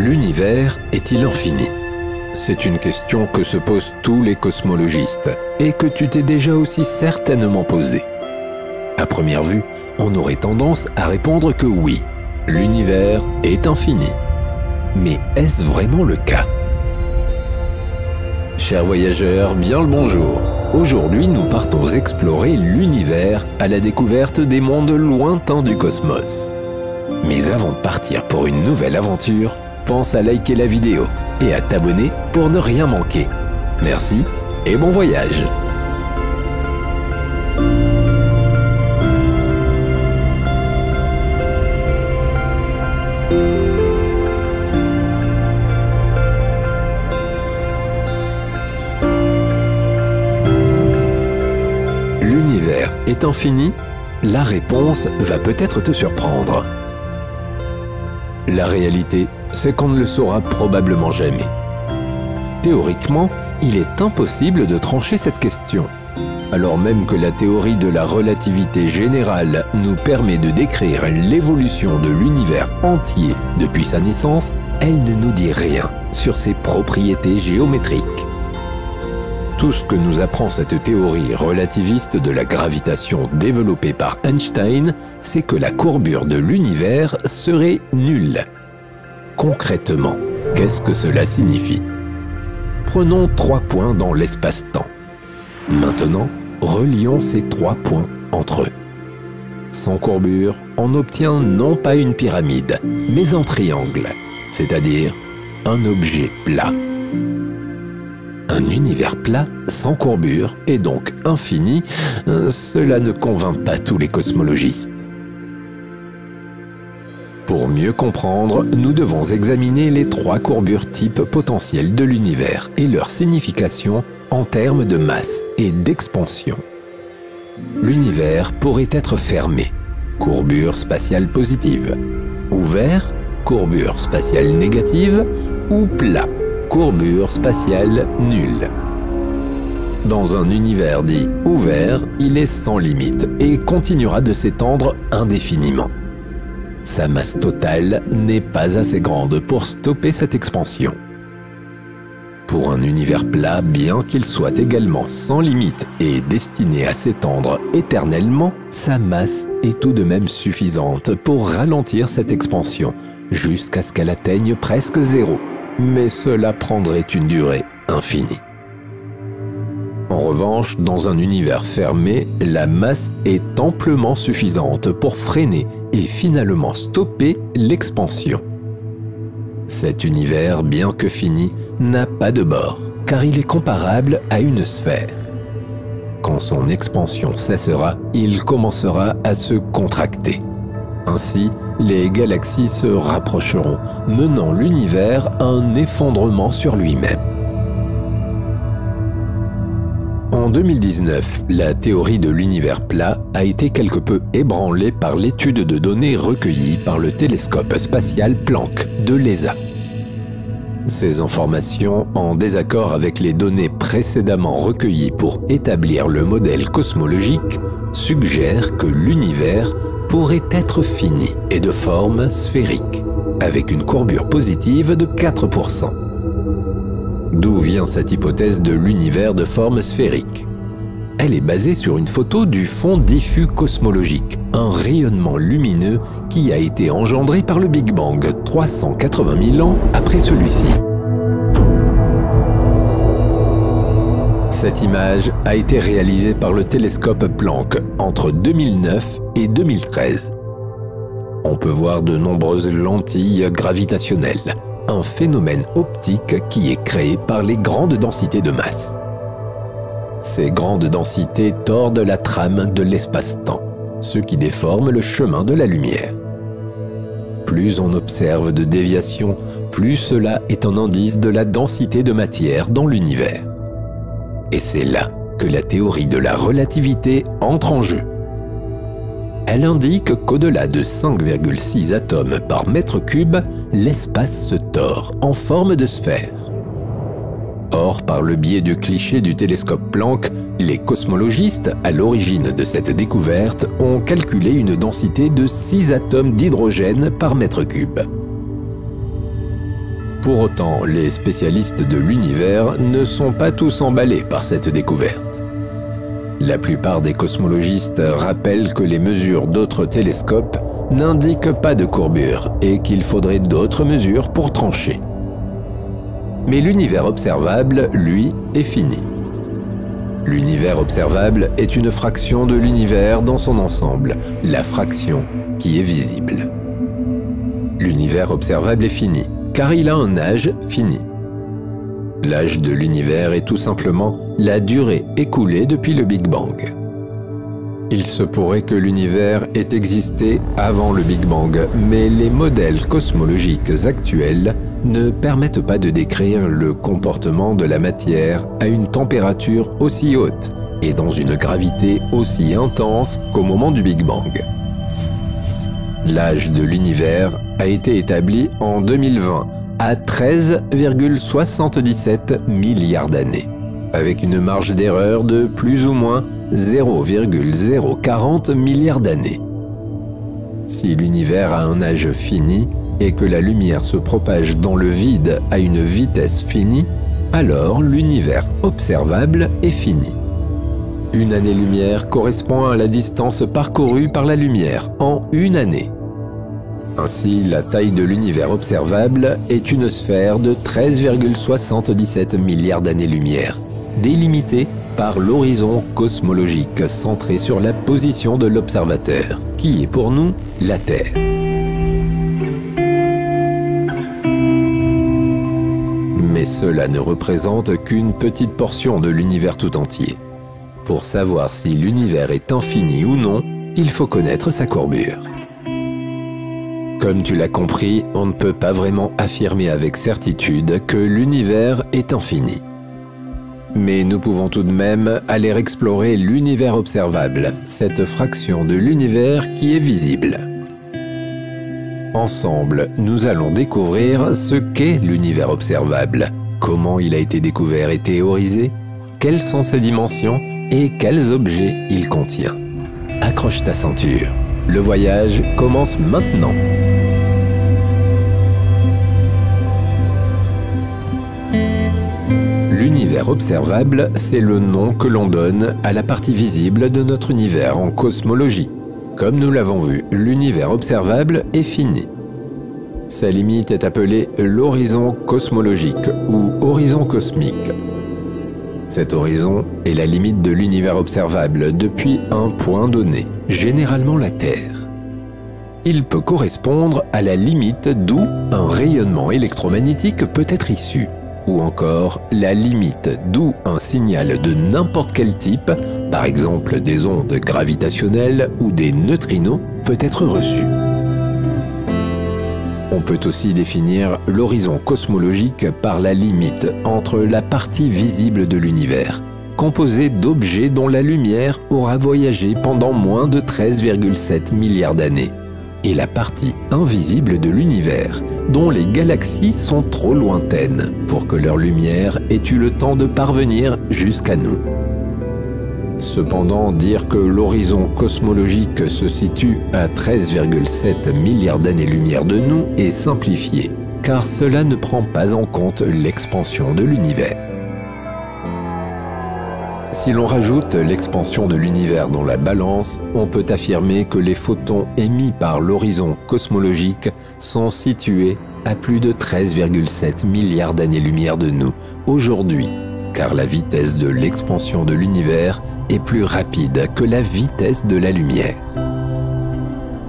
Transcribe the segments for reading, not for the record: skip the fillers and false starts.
L'univers est-il infini? C'est une question que se posent tous les cosmologistes et que tu t'es déjà aussi certainement posée. À première vue, on aurait tendance à répondre que oui, l'univers est infini. Mais est-ce vraiment le cas? Chers voyageurs, bien le bonjour. Aujourd'hui, nous partons explorer l'univers à la découverte des mondes lointains du cosmos. Mais avant de partir pour une nouvelle aventure, pense à liker la vidéo et à t'abonner pour ne rien manquer. Merci et bon voyage! L'univers est infini? La réponse va peut-être te surprendre. La réalité, c'est qu'on ne le saura probablement jamais. Théoriquement, il est impossible de trancher cette question. Alors même que la théorie de la relativité générale nous permet de décrire l'évolution de l'univers entier depuis sa naissance, elle ne nous dit rien sur ses propriétés géométriques. Tout ce que nous apprend cette théorie relativiste de la gravitation développée par Einstein, c'est que la courbure de l'univers serait nulle. Concrètement, qu'est-ce que cela signifie? Prenons 3 points dans l'espace-temps. Maintenant, relions ces 3 points entre eux. Sans courbure, on obtient non pas une pyramide, mais un triangle, c'est-à-dire un objet plat. Un univers plat, sans courbure, et donc infini, cela ne convainc pas tous les cosmologistes. Pour mieux comprendre, nous devons examiner les 3 courbures types potentielles de l'univers et leur signification en termes de masse et d'expansion. L'univers pourrait être fermé, courbure spatiale positive, ouvert, courbure spatiale négative, ou plat, courbure spatiale nulle. Dans un univers dit ouvert, il est sans limite et continuera de s'étendre indéfiniment. Sa masse totale n'est pas assez grande pour stopper cette expansion. Pour un univers plat, bien qu'il soit également sans limite et destiné à s'étendre éternellement, sa masse est tout de même suffisante pour ralentir cette expansion jusqu'à ce qu'elle atteigne presque zéro. Mais cela prendrait une durée infinie. En revanche, dans un univers fermé, la masse est amplement suffisante pour freiner et finalement stopper l'expansion. Cet univers, bien que fini, n'a pas de bords, car il est comparable à une sphère. Quand son expansion cessera, il commencera à se contracter. Ainsi, les galaxies se rapprocheront, menant l'univers à un effondrement sur lui-même. En 2019, la théorie de l'univers plat a été quelque peu ébranlée par l'étude de données recueillies par le télescope spatial Planck de l'ESA. Ces informations, en désaccord avec les données précédemment recueillies pour établir le modèle cosmologique, suggèrent que l'univers pourrait être fini et de forme sphérique, avec une courbure positive de 4%. D'où vient cette hypothèse de l'univers de forme sphérique? Elle est basée sur une photo du fond diffus cosmologique, un rayonnement lumineux qui a été engendré par le Big Bang 380 000 ans après celui-ci. Cette image a été réalisée par le télescope Planck entre 2009 et 2013. On peut voir de nombreuses lentilles gravitationnelles, un phénomène optique qui est créé par les grandes densités de masse. Ces grandes densités tordent la trame de l'espace-temps, ce qui déforme le chemin de la lumière. Plus on observe de déviations, plus cela est un indice de la densité de matière dans l'univers. Et c'est là que la théorie de la relativité entre en jeu. Elle indique qu'au-delà de 5,6 atomes par mètre cube, l'espace se tord en forme de sphère. Or, par le biais du cliché du télescope Planck, les cosmologistes, à l'origine de cette découverte, ont calculé une densité de 6 atomes d'hydrogène par mètre cube. Pour autant, les spécialistes de l'univers ne sont pas tous emballés par cette découverte. La plupart des cosmologistes rappellent que les mesures d'autres télescopes n'indiquent pas de courbure et qu'il faudrait d'autres mesures pour trancher. Mais l'univers observable, lui, est fini. L'univers observable est une fraction de l'univers dans son ensemble, la fraction qui est visible. L'univers observable est fini, car il a un âge fini. L'âge de l'univers est tout simplement la durée écoulée depuis le Big Bang. Il se pourrait que l'univers ait existé avant le Big Bang, mais les modèles cosmologiques actuels ne permettent pas de décrire le comportement de la matière à une température aussi haute et dans une gravité aussi intense qu'au moment du Big Bang. L'âge de l'univers a été établi en 2020 à 13,77 milliards d'années, avec une marge d'erreur de plus ou moins 0,040 milliards d'années. Si l'univers a un âge fini et que la lumière se propage dans le vide à une vitesse finie, alors l'univers observable est fini. Une année-lumière correspond à la distance parcourue par la lumière en une année. Ainsi, la taille de l'univers observable est une sphère de 13,77 milliards d'années-lumière, délimitée par l'horizon cosmologique centré sur la position de l'observateur, qui est pour nous la Terre. Mais cela ne représente qu'une petite portion de l'univers tout entier. Pour savoir si l'univers est infini ou non, il faut connaître sa courbure. Comme tu l'as compris, on ne peut pas vraiment affirmer avec certitude que l'univers est infini. Mais nous pouvons tout de même aller explorer l'univers observable, cette fraction de l'univers qui est visible. Ensemble, nous allons découvrir ce qu'est l'univers observable, comment il a été découvert et théorisé, quelles sont ses dimensions et quels objets il contient. Accroche ta ceinture, le voyage commence maintenant. L'univers observable, c'est le nom que l'on donne à la partie visible de notre univers en cosmologie. Comme nous l'avons vu, l'univers observable est fini. Sa limite est appelée l'horizon cosmologique ou horizon cosmique. Cet horizon est la limite de l'univers observable depuis un point donné, généralement la Terre. Il peut correspondre à la limite d'où un rayonnement électromagnétique peut être issu, ou encore la limite d'où un signal de n'importe quel type, par exemple des ondes gravitationnelles ou des neutrinos, peut être reçu. On peut aussi définir l'horizon cosmologique par la limite entre la partie visible de l'univers, composée d'objets dont la lumière aura voyagé pendant moins de 13,7 milliards d'années, et la partie invisible de l'univers, dont les galaxies sont trop lointaines pour que leur lumière ait eu le temps de parvenir jusqu'à nous. Cependant, dire que l'horizon cosmologique se situe à 13,7 milliards d'années-lumière de nous est simplifié, car cela ne prend pas en compte l'expansion de l'univers. Si l'on rajoute l'expansion de l'univers dans la balance, on peut affirmer que les photons émis par l'horizon cosmologique sont situés à plus de 13,7 milliards d'années-lumière de nous aujourd'hui, car la vitesse de l'expansion de l'univers est plus rapide que la vitesse de la lumière.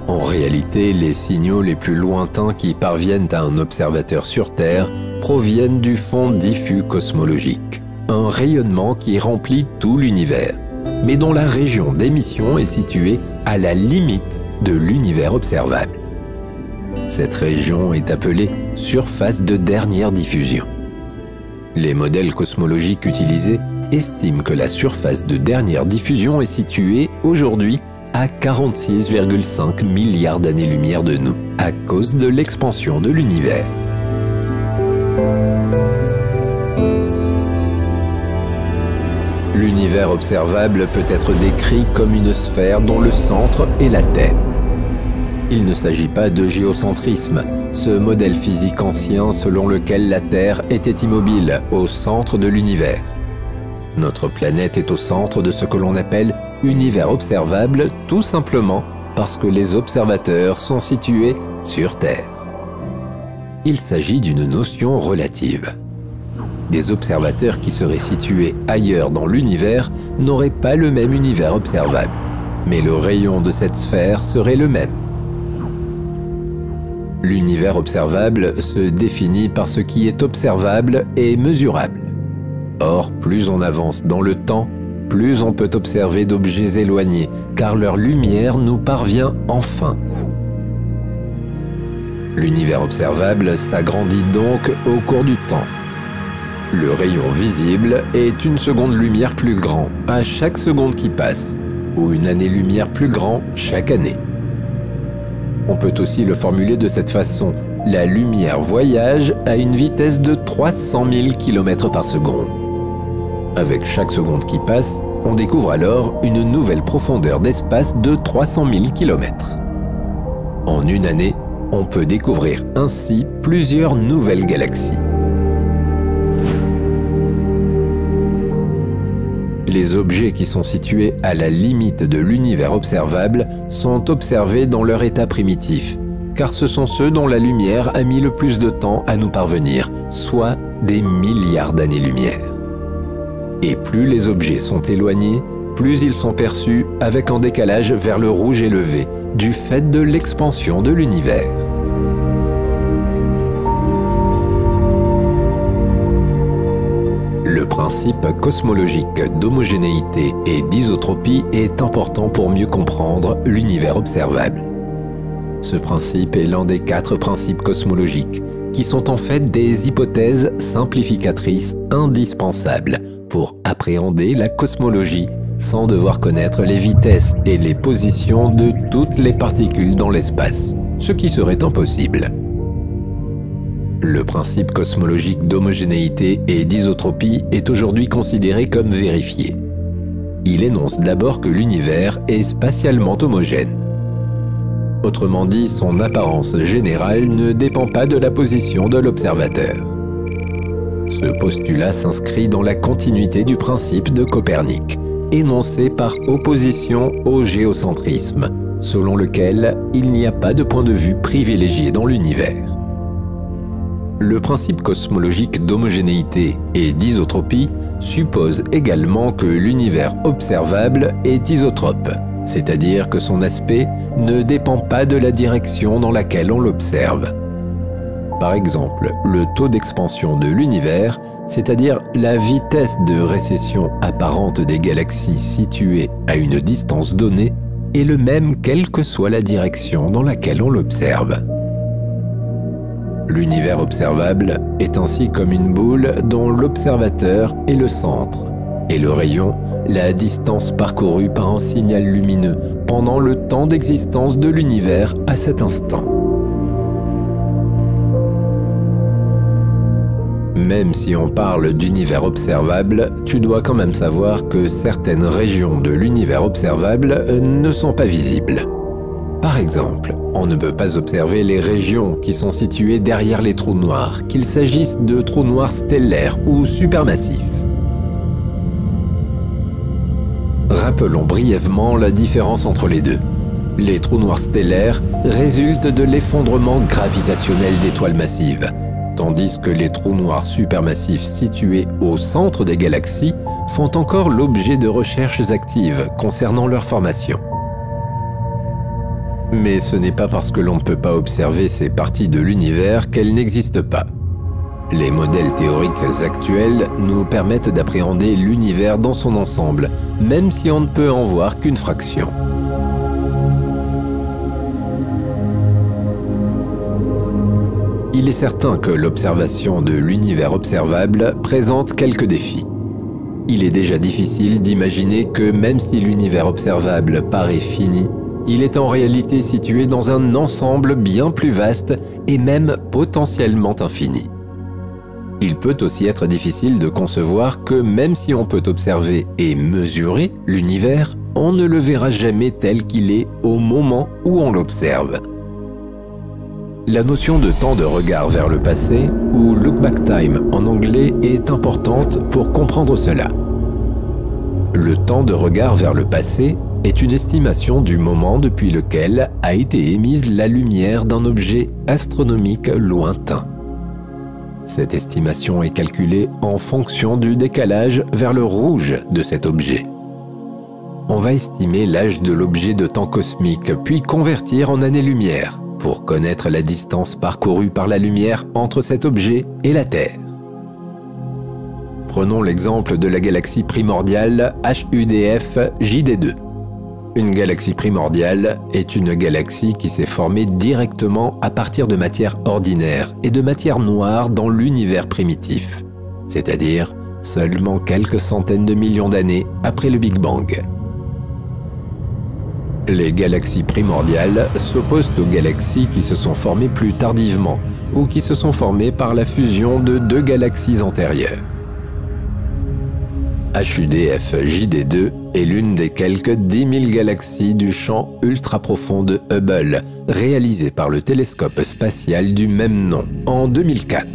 En réalité, les signaux les plus lointains qui parviennent à un observateur sur Terre proviennent du fond diffus cosmologique, un rayonnement qui remplit tout l'univers, mais dont la région d'émission est située à la limite de l'univers observable. Cette région est appelée surface de dernière diffusion. Les modèles cosmologiques utilisés estiment que la surface de dernière diffusion est située aujourd'hui à 46,5 milliards d'années-lumière de nous, à cause de l'expansion de l'univers. L'univers observable peut être décrit comme une sphère dont le centre est la Terre. Il ne s'agit pas de géocentrisme, ce modèle physique ancien selon lequel la Terre était immobile, au centre de l'univers. Notre planète est au centre de ce que l'on appelle univers observable, tout simplement parce que les observateurs sont situés sur Terre. Il s'agit d'une notion relative. Des observateurs qui seraient situés ailleurs dans l'univers n'auraient pas le même univers observable, mais le rayon de cette sphère serait le même. L'univers observable se définit par ce qui est observable et mesurable. Or, plus on avance dans le temps, plus on peut observer d'objets éloignés, car leur lumière nous parvient enfin. L'univers observable s'agrandit donc au cours du temps. Le rayon visible est une seconde lumière plus grand à chaque seconde qui passe, ou une année-lumière plus grand chaque année. On peut aussi le formuler de cette façon. La lumière voyage à une vitesse de 300 000 km par seconde. Avec chaque seconde qui passe, on découvre alors une nouvelle profondeur d'espace de 300 000 km. En une année, on peut découvrir ainsi plusieurs nouvelles galaxies. Les objets qui sont situés à la limite de l'univers observable sont observés dans leur état primitif, car ce sont ceux dont la lumière a mis le plus de temps à nous parvenir, soit des milliards d'années-lumière. Et plus les objets sont éloignés, plus ils sont perçus avec un décalage vers le rouge élevé, du fait de l'expansion de l'univers. Le principe cosmologique d'homogénéité et d'isotropie est important pour mieux comprendre l'univers observable. Ce principe est l'un des 4 principes cosmologiques, qui sont en fait des hypothèses simplificatrices indispensables pour appréhender la cosmologie sans devoir connaître les vitesses et les positions de toutes les particules dans l'espace, ce qui serait impossible. Le principe cosmologique d'homogénéité et d'isotropie est aujourd'hui considéré comme vérifié. Il énonce d'abord que l'univers est spatialement homogène. Autrement dit, son apparence générale ne dépend pas de la position de l'observateur. Ce postulat s'inscrit dans la continuité du principe de Copernic, énoncé par opposition au géocentrisme, selon lequel il n'y a pas de point de vue privilégié dans l'univers. Le principe cosmologique d'homogénéité et d'isotropie suppose également que l'univers observable est isotrope, c'est-à-dire que son aspect ne dépend pas de la direction dans laquelle on l'observe. Par exemple, le taux d'expansion de l'univers, c'est-à-dire la vitesse de récession apparente des galaxies situées à une distance donnée, est le même quelle que soit la direction dans laquelle on l'observe. L'univers observable est ainsi comme une boule dont l'observateur est le centre, et le rayon, la distance parcourue par un signal lumineux pendant le temps d'existence de l'univers à cet instant. Même si on parle d'univers observable, tu dois quand même savoir que certaines régions de l'univers observable ne sont pas visibles. Par exemple, on ne peut pas observer les régions qui sont situées derrière les trous noirs, qu'il s'agisse de trous noirs stellaires ou supermassifs. Rappelons brièvement la différence entre les deux. Les trous noirs stellaires résultent de l'effondrement gravitationnel d'étoiles massives, tandis que les trous noirs supermassifs situés au centre des galaxies font encore l'objet de recherches actives concernant leur formation. Mais ce n'est pas parce que l'on ne peut pas observer ces parties de l'univers qu'elles n'existent pas. Les modèles théoriques actuels nous permettent d'appréhender l'univers dans son ensemble, même si on ne peut en voir qu'une fraction. Il est certain que l'observation de l'univers observable présente quelques défis. Il est déjà difficile d'imaginer que même si l'univers observable paraît fini, il est en réalité situé dans un ensemble bien plus vaste et même potentiellement infini. Il peut aussi être difficile de concevoir que même si on peut observer et mesurer l'univers, on ne le verra jamais tel qu'il est au moment où on l'observe. La notion de temps de regard vers le passé, ou look back time en anglais, est importante pour comprendre cela. Le temps de regard vers le passé est une estimation du moment depuis lequel a été émise la lumière d'un objet astronomique lointain. Cette estimation est calculée en fonction du décalage vers le rouge de cet objet. On va estimer l'âge de l'objet de temps cosmique, puis convertir en années-lumière pour connaître la distance parcourue par la lumière entre cet objet et la Terre. Prenons l'exemple de la galaxie primordiale HUDF JD2. Une galaxie primordiale est une galaxie qui s'est formée directement à partir de matière ordinaire et de matière noire dans l'univers primitif, c'est-à-dire seulement quelques centaines de millions d'années après le Big Bang. Les galaxies primordiales s'opposent aux galaxies qui se sont formées plus tardivement ou qui se sont formées par la fusion de deux galaxies antérieures. HUDF JD2 est l'une des quelques 10 000 galaxies du champ ultra-profond de Hubble, réalisé par le télescope spatial du même nom en 2004.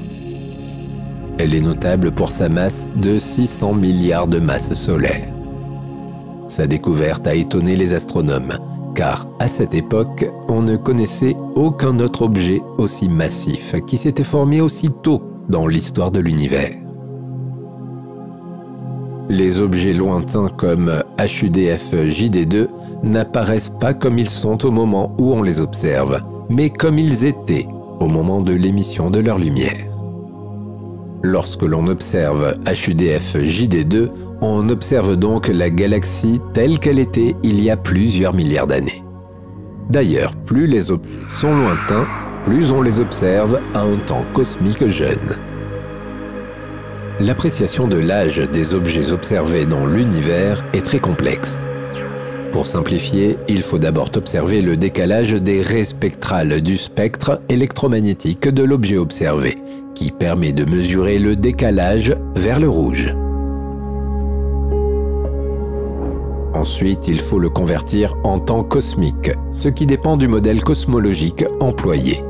Elle est notable pour sa masse de 600 milliards de masses solaires. Sa découverte a étonné les astronomes, car à cette époque, on ne connaissait aucun autre objet aussi massif qui s'était formé aussi tôt dans l'histoire de l'univers. Les objets lointains comme HUDF JD2 n'apparaissent pas comme ils sont au moment où on les observe, mais comme ils étaient au moment de l'émission de leur lumière. Lorsque l'on observe HUDF JD2, on observe donc la galaxie telle qu'elle était il y a plusieurs milliards d'années. D'ailleurs, plus les objets sont lointains, plus on les observe à un temps cosmique jeune. L'appréciation de l'âge des objets observés dans l'univers est très complexe. Pour simplifier, il faut d'abord observer le décalage des raies spectrales du spectre électromagnétique de l'objet observé, qui permet de mesurer le décalage vers le rouge. Ensuite, il faut le convertir en temps cosmique, ce qui dépend du modèle cosmologique employé.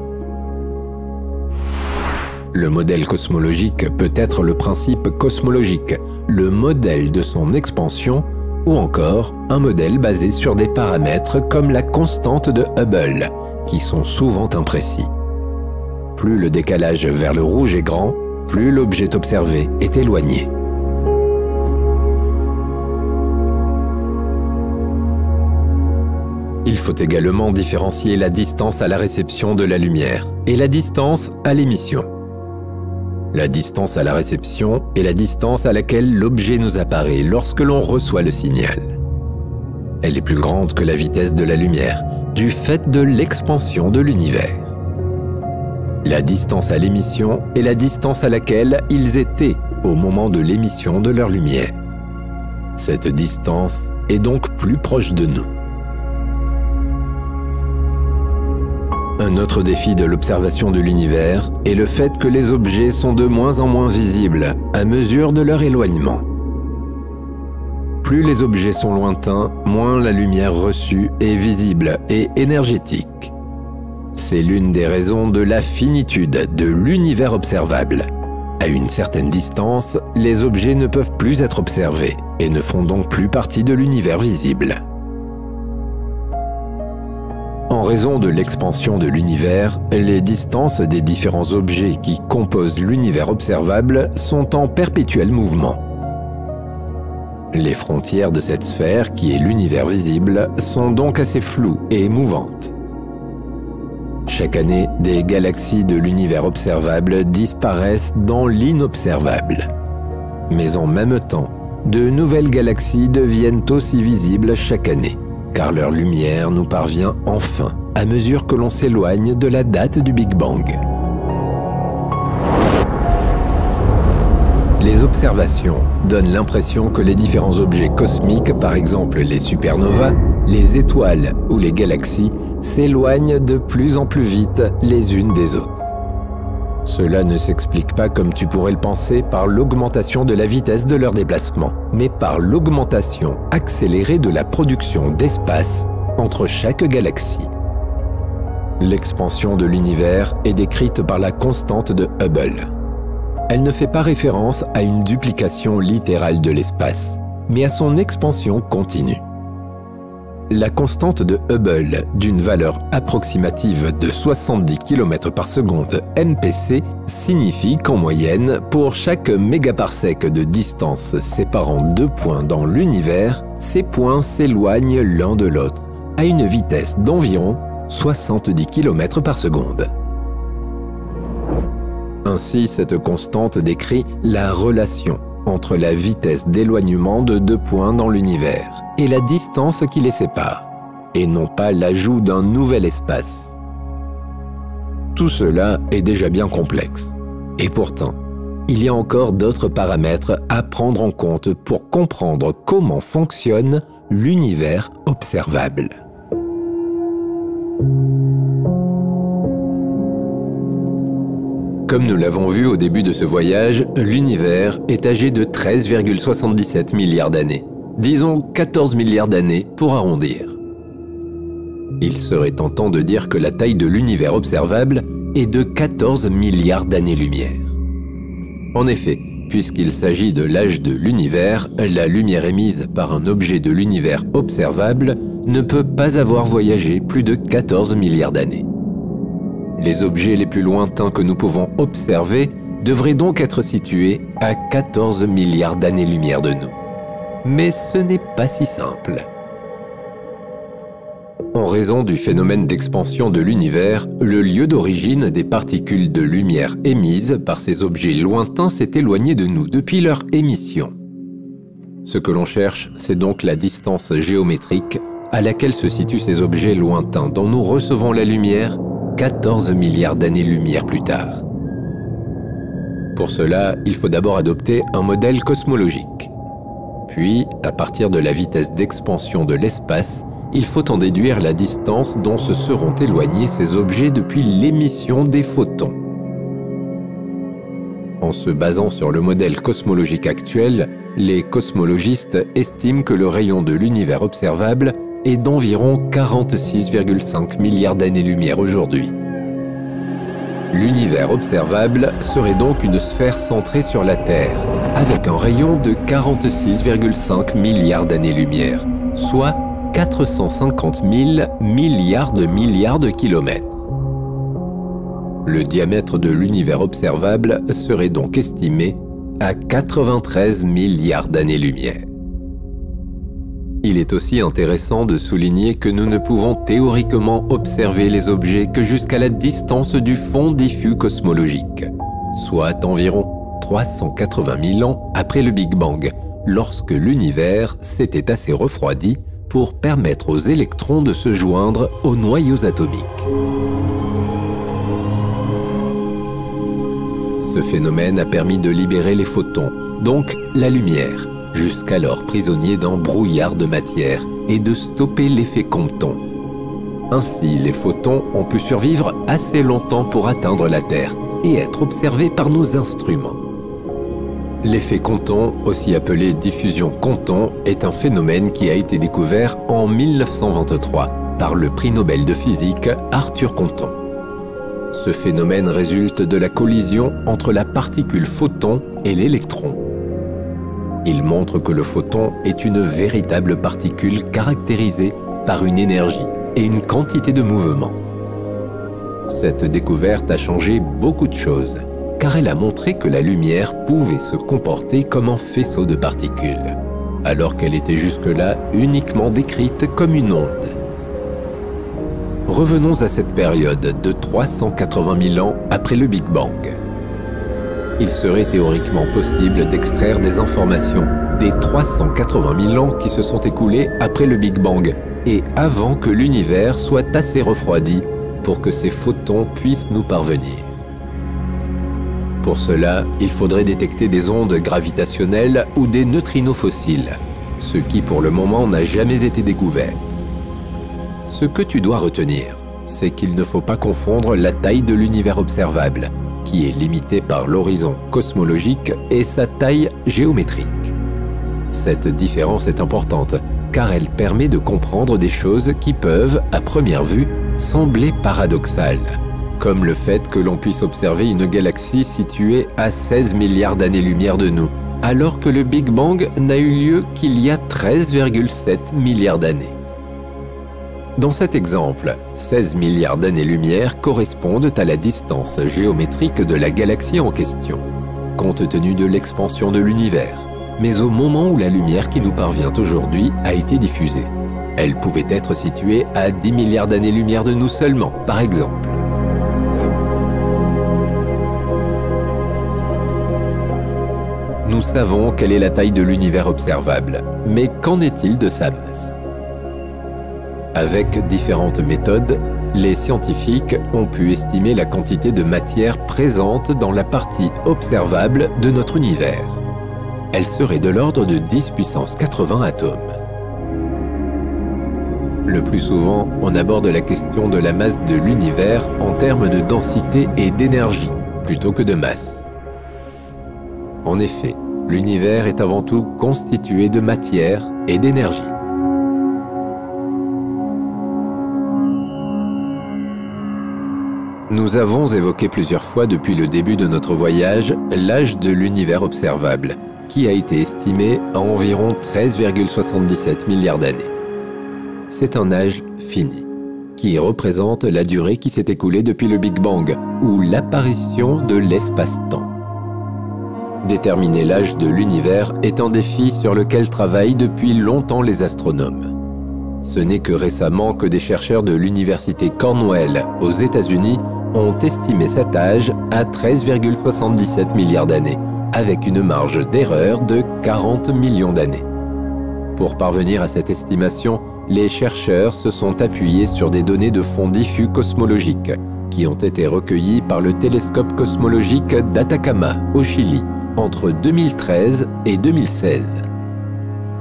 Le modèle cosmologique peut être le principe cosmologique, le modèle de son expansion, ou encore un modèle basé sur des paramètres comme la constante de Hubble, qui sont souvent imprécis. Plus le décalage vers le rouge est grand, plus l'objet observé est éloigné. Il faut également différencier la distance à la réception de la lumière et la distance à l'émission. La distance à la réception est la distance à laquelle l'objet nous apparaît lorsque l'on reçoit le signal. Elle est plus grande que la vitesse de la lumière, du fait de l'expansion de l'univers. La distance à l'émission est la distance à laquelle ils étaient au moment de l'émission de leur lumière. Cette distance est donc plus proche de nous. Un autre défi de l'observation de l'univers est le fait que les objets sont de moins en moins visibles à mesure de leur éloignement. Plus les objets sont lointains, moins la lumière reçue est visible et énergétique. C'est l'une des raisons de la finitude de l'univers observable. À une certaine distance, les objets ne peuvent plus être observés et ne font donc plus partie de l'univers visible. En raison de l'expansion de l'univers, les distances des différents objets qui composent l'univers observable sont en perpétuel mouvement. Les frontières de cette sphère, qui est l'univers visible, sont donc assez floues et mouvantes. Chaque année, des galaxies de l'univers observable disparaissent dans l'inobservable. Mais en même temps, de nouvelles galaxies deviennent aussi visibles chaque année, car leur lumière nous parvient enfin à mesure que l'on s'éloigne de la date du Big Bang. Les observations donnent l'impression que les différents objets cosmiques, par exemple les supernovas, les étoiles ou les galaxies, s'éloignent de plus en plus vite les unes des autres. Cela ne s'explique pas comme tu pourrais le penser par l'augmentation de la vitesse de leur déplacement, mais par l'augmentation accélérée de la production d'espace entre chaque galaxie. L'expansion de l'univers est décrite par la constante de Hubble. Elle ne fait pas référence à une duplication littérale de l'espace, mais à son expansion continue. La constante de Hubble, d'une valeur approximative de 70 km par seconde MPC, signifie qu'en moyenne, pour chaque mégaparsec de distance séparant deux points dans l'univers, ces points s'éloignent l'un de l'autre, à une vitesse d'environ 70 km par seconde. Ainsi, cette constante décrit la relation entre la vitesse d'éloignement de deux points dans l'univers et la distance qui les sépare, et non pas l'ajout d'un nouvel espace. Tout cela est déjà bien complexe. Et pourtant, il y a encore d'autres paramètres à prendre en compte pour comprendre comment fonctionne l'univers observable. Comme nous l'avons vu au début de ce voyage, l'univers est âgé de 13,77 milliards d'années. Disons 14 milliards d'années pour arrondir. Il serait tentant de dire que la taille de l'univers observable est de 14 milliards d'années-lumière. En effet, puisqu'il s'agit de l'âge de l'univers, la lumière émise par un objet de l'univers observable ne peut pas avoir voyagé plus de 14 milliards d'années. Les objets les plus lointains que nous pouvons observer devraient donc être situés à 14 milliards d'années-lumière de nous. Mais ce n'est pas si simple. En raison du phénomène d'expansion de l'univers, le lieu d'origine des particules de lumière émises par ces objets lointains s'est éloigné de nous depuis leur émission. Ce que l'on cherche, c'est donc la distance géométrique à laquelle se situent ces objets lointains dont nous recevons la lumière 14 milliards d'années-lumière plus tard. Pour cela, il faut d'abord adopter un modèle cosmologique. Puis, à partir de la vitesse d'expansion de l'espace, il faut en déduire la distance dont se seront éloignés ces objets depuis l'émission des photons. En se basant sur le modèle cosmologique actuel, les cosmologistes estiment que le rayon de l'univers observable est d'environ 46,5 milliards d'années-lumière aujourd'hui. L'univers observable serait donc une sphère centrée sur la Terre, avec un rayon de 46,5 milliards d'années-lumière, soit 450 000 milliards de kilomètres. Le diamètre de l'univers observable serait donc estimé à 93 milliards d'années-lumière. Il est aussi intéressant de souligner que nous ne pouvons théoriquement observer les objets que jusqu'à la distance du fond diffus cosmologique, soit environ 380 000 ans après le Big Bang, lorsque l'univers s'était assez refroidi pour permettre aux électrons de se joindre aux noyaux atomiques. Ce phénomène a permis de libérer les photons, donc la lumière, jusqu'alors prisonnier d'un brouillard de matière, et de stopper l'effet Compton. Ainsi, les photons ont pu survivre assez longtemps pour atteindre la Terre et être observés par nos instruments. L'effet Compton, aussi appelé diffusion Compton, est un phénomène qui a été découvert en 1923 par le prix Nobel de physique Arthur Compton. Ce phénomène résulte de la collision entre la particule photon et l'électron. Il montre que le photon est une véritable particule caractérisée par une énergie et une quantité de mouvement. Cette découverte a changé beaucoup de choses, car elle a montré que la lumière pouvait se comporter comme un faisceau de particules, alors qu'elle était jusque-là uniquement décrite comme une onde. Revenons à cette période de 380 000 ans après le Big Bang. Il serait théoriquement possible d'extraire des informations des 380 000 ans qui se sont écoulés après le Big Bang et avant que l'univers soit assez refroidi pour que ces photons puissent nous parvenir. Pour cela, il faudrait détecter des ondes gravitationnelles ou des neutrinos fossiles, ce qui pour le moment n'a jamais été découvert. Ce que tu dois retenir, c'est qu'il ne faut pas confondre la taille de l'univers observable, qui est limitée par l'horizon cosmologique, et sa taille géométrique. Cette différence est importante, car elle permet de comprendre des choses qui peuvent, à première vue, sembler paradoxales, comme le fait que l'on puisse observer une galaxie située à 16 milliards d'années-lumière de nous, alors que le Big Bang n'a eu lieu qu'il y a 13,7 milliards d'années. Dans cet exemple, 16 milliards d'années-lumière correspondent à la distance géométrique de la galaxie en question, compte tenu de l'expansion de l'univers, mais au moment où la lumière qui nous parvient aujourd'hui a été diffusée. Elle pouvait être située à 10 milliards d'années-lumière de nous seulement, par exemple. Nous savons quelle est la taille de l'univers observable, mais qu'en est-il de sa masse? Avec différentes méthodes, les scientifiques ont pu estimer la quantité de matière présente dans la partie observable de notre univers. Elle serait de l'ordre de 10 puissance 80 atomes. Le plus souvent, on aborde la question de la masse de l'univers en termes de densité et d'énergie, plutôt que de masse. En effet, l'univers est avant tout constitué de matière et d'énergie. Nous avons évoqué plusieurs fois depuis le début de notre voyage l'âge de l'univers observable, qui a été estimé à environ 13,77 milliards d'années. C'est un âge fini, qui représente la durée qui s'est écoulée depuis le Big Bang, ou l'apparition de l'espace-temps. Déterminer l'âge de l'univers est un défi sur lequel travaillent depuis longtemps les astronomes. Ce n'est que récemment que des chercheurs de l'université Cornell aux États-Unis ont estimé cet âge à 13,77 milliards d'années, avec une marge d'erreur de 40 millions d'années. Pour parvenir à cette estimation, les chercheurs se sont appuyés sur des données de fond diffus cosmologiques qui ont été recueillies par le télescope cosmologique d'Atacama, au Chili, entre 2013 et 2016.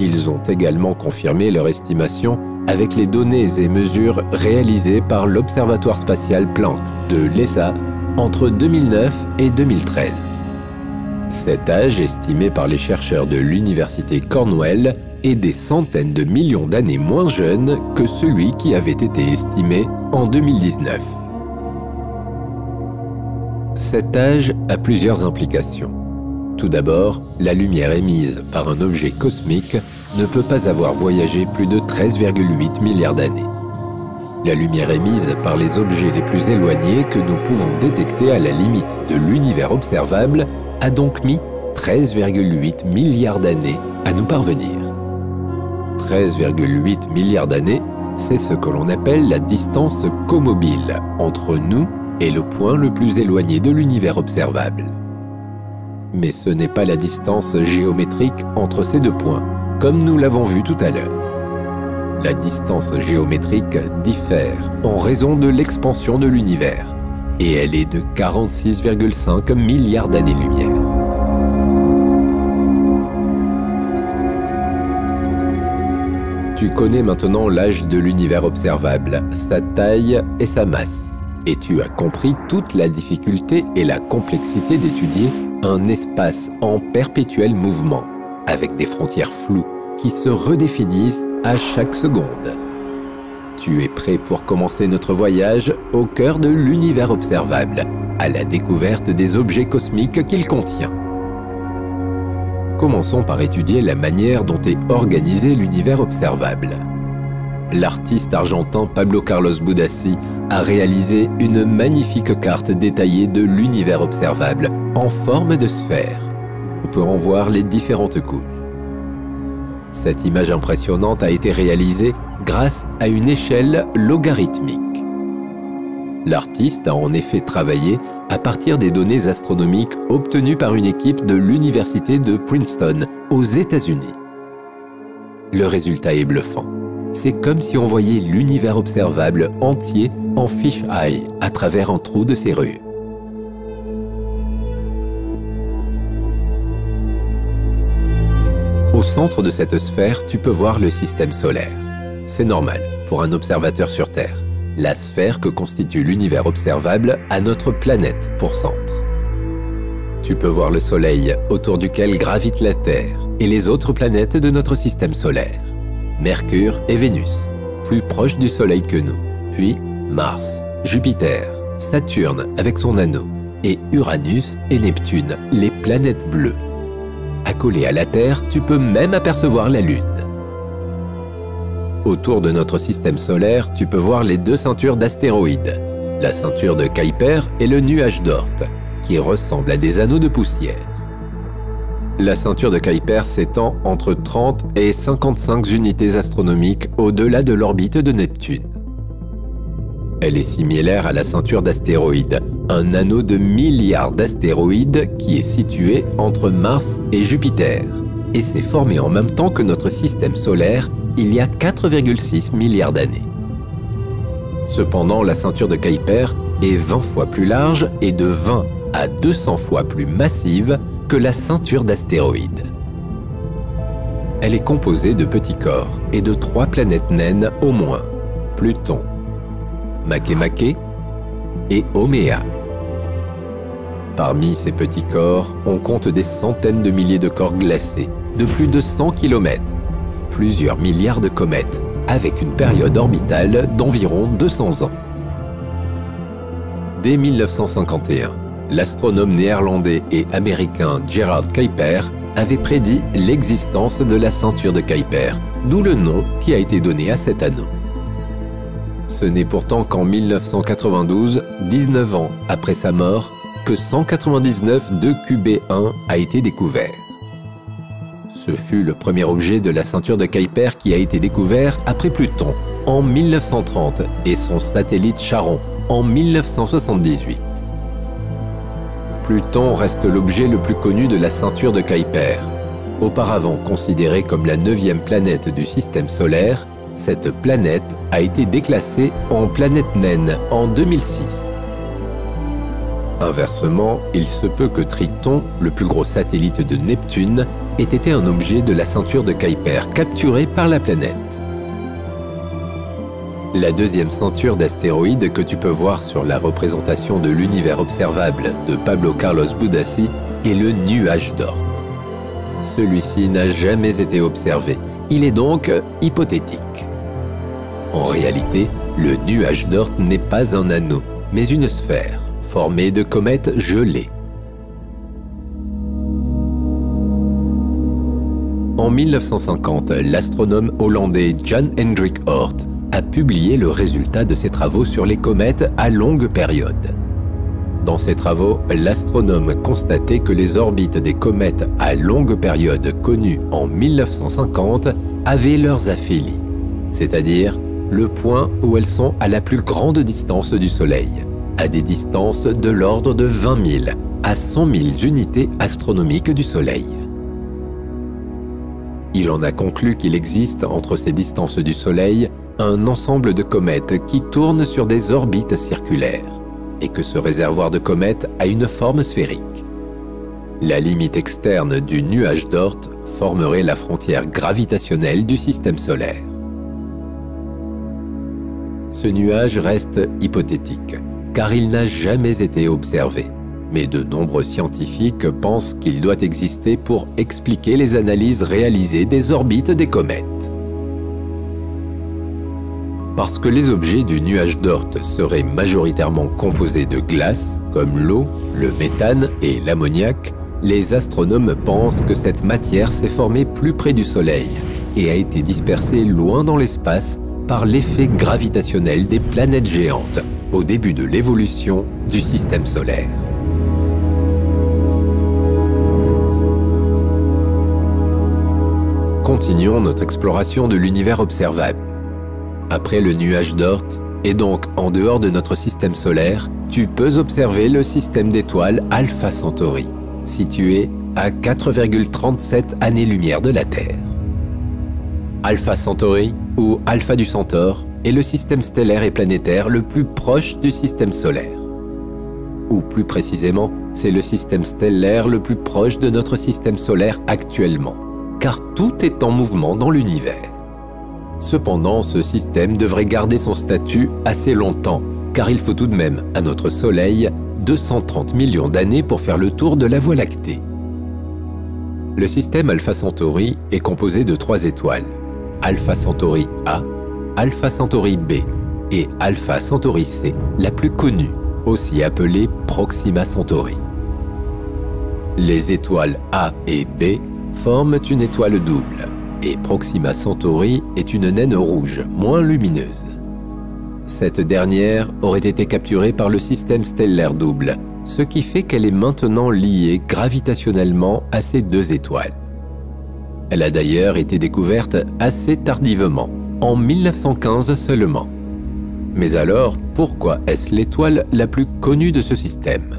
Ils ont également confirmé leur estimation avec les données et mesures réalisées par l'Observatoire spatial Planck de l'ESA entre 2009 et 2013. Cet âge, estimé par les chercheurs de l'université Cornell, est des centaines de millions d'années moins jeune que celui qui avait été estimé en 2019. Cet âge a plusieurs implications. Tout d'abord, la lumière émise par un objet cosmique ne peut pas avoir voyagé plus de 13,8 milliards d'années. La lumière émise par les objets les plus éloignés que nous pouvons détecter à la limite de l'univers observable a donc mis 13,8 milliards d'années à nous parvenir. 13,8 milliards d'années, c'est ce que l'on appelle la distance comobile entre nous et le point le plus éloigné de l'univers observable. Mais ce n'est pas la distance géométrique entre ces deux points, comme nous l'avons vu tout à l'heure. La distance géométrique diffère en raison de l'expansion de l'univers, et elle est de 46,5 milliards d'années-lumière. Tu connais maintenant l'âge de l'univers observable, sa taille et sa masse, et tu as compris toute la difficulté et la complexité d'étudier un espace en perpétuel mouvement, avec des frontières floues qui se redéfinissent à chaque seconde. Tu es prêt pour commencer notre voyage au cœur de l'univers observable, à la découverte des objets cosmiques qu'il contient. Commençons par étudier la manière dont est organisé l'univers observable. L'artiste argentin Pablo Carlos Budassi a réalisé une magnifique carte détaillée de l'univers observable en forme de sphère. On peut en voir les différentes couches. Cette image impressionnante a été réalisée grâce à une échelle logarithmique. L'artiste a en effet travaillé à partir des données astronomiques obtenues par une équipe de l'université de Princeton, aux États-Unis. Le résultat est bluffant. C'est comme si on voyait l'univers observable entier en fish-eye à travers un trou de serrure. Au centre de cette sphère, tu peux voir le système solaire. C'est normal pour un observateur sur Terre. La sphère que constitue l'univers observable a notre planète pour centre. Tu peux voir le Soleil autour duquel gravite la Terre et les autres planètes de notre système solaire. Mercure et Vénus, plus proches du Soleil que nous, puis Mars, Jupiter, Saturne avec son anneau, et Uranus et Neptune, les planètes bleues. Accolé à la Terre, tu peux même apercevoir la Lune. Autour de notre système solaire, tu peux voir les deux ceintures d'astéroïdes, la ceinture de Kuiper et le nuage d'Oort, qui ressemblent à des anneaux de poussière. La ceinture de Kuiper s'étend entre 30 et 55 unités astronomiques au-delà de l'orbite de Neptune. Elle est similaire à la ceinture d'astéroïdes, un anneau de milliards d'astéroïdes qui est situé entre Mars et Jupiter, et s'est formé en même temps que notre système solaire il y a 4,6 milliards d'années. Cependant, la ceinture de Kuiper est 20 fois plus large et de 20 à 200 fois plus massive que la ceinture d'astéroïdes. Elle est composée de petits corps et de 3 planètes naines au moins, Pluton, Makemake et Haumea. Parmi ces petits corps, on compte des centaines de milliers de corps glacés, de plus de 100 km, plusieurs milliards de comètes, avec une période orbitale d'environ 200 ans. Dès 1951, l'astronome néerlandais et américain Gerard Kuiper avait prédit l'existence de la ceinture de Kuiper, d'où le nom qui a été donné à cet anneau. Ce n'est pourtant qu'en 1992, 19 ans après sa mort, que 199 2QB1 a été découvert. Ce fut le premier objet de la ceinture de Kuiper qui a été découvert après Pluton en 1930 et son satellite Charon en 1978. Pluton reste l'objet le plus connu de la ceinture de Kuiper. Auparavant considérée comme la 9e planète du système solaire, cette planète a été déclassée en planète naine en 2006. Inversement, il se peut que Triton, le plus gros satellite de Neptune, ait été un objet de la ceinture de Kuiper capturé par la planète. La deuxième ceinture d'astéroïdes que tu peux voir sur la représentation de l'univers observable de Pablo Carlos Budassi est le nuage d'Oort. Celui-ci n'a jamais été observé, il est donc hypothétique. En réalité, le nuage d'Oort n'est pas un anneau, mais une sphère, formée de comètes gelées. En 1950, l'astronome hollandais Jan Hendrik Oort a publié le résultat de ses travaux sur les comètes à longue période. Dans ses travaux, l'astronome constatait que les orbites des comètes à longue période connues en 1950 avaient leurs aphélies, c'est-à-dire le point où elles sont à la plus grande distance du Soleil, à des distances de l'ordre de 20 000 à 100 000 unités astronomiques du Soleil. Il en a conclu qu'il existe entre ces distances du Soleil un ensemble de comètes qui tournent sur des orbites circulaires et que ce réservoir de comètes a une forme sphérique. La limite externe du nuage d'Oort formerait la frontière gravitationnelle du système solaire. Ce nuage reste hypothétique, car il n'a jamais été observé, mais de nombreux scientifiques pensent qu'il doit exister pour expliquer les analyses réalisées des orbites des comètes. Parce que les objets du nuage d'Oort seraient majoritairement composés de glace, comme l'eau, le méthane et l'ammoniac, les astronomes pensent que cette matière s'est formée plus près du Soleil et a été dispersée loin dans l'espace par l'effet gravitationnel des planètes géantes au début de l'évolution du système solaire. Continuons notre exploration de l'univers observable. Après le nuage d'Oort, et donc en dehors de notre système solaire, tu peux observer le système d'étoiles Alpha Centauri, situé à 4,37 années-lumière de la Terre. Alpha Centauri, ou Alpha du Centaure, est le système stellaire et planétaire le plus proche du système solaire. Ou plus précisément, c'est le système stellaire le plus proche de notre système solaire actuellement, car tout est en mouvement dans l'univers. Cependant, ce système devrait garder son statut assez longtemps, car il faut tout de même, à notre Soleil, 230 millions d'années pour faire le tour de la Voie lactée. Le système Alpha Centauri est composé de 3 étoiles, Alpha Centauri A, Alpha Centauri B et Alpha Centauri C, la plus connue, aussi appelée Proxima Centauri. Les étoiles A et B forment une étoile double, et Proxima Centauri est une naine rouge, moins lumineuse. Cette dernière aurait été capturée par le système stellaire double, ce qui fait qu'elle est maintenant liée gravitationnellement à ces deux étoiles. Elle a d'ailleurs été découverte assez tardivement, en 1915 seulement. Mais alors, pourquoi est-ce l'étoile la plus connue de ce système?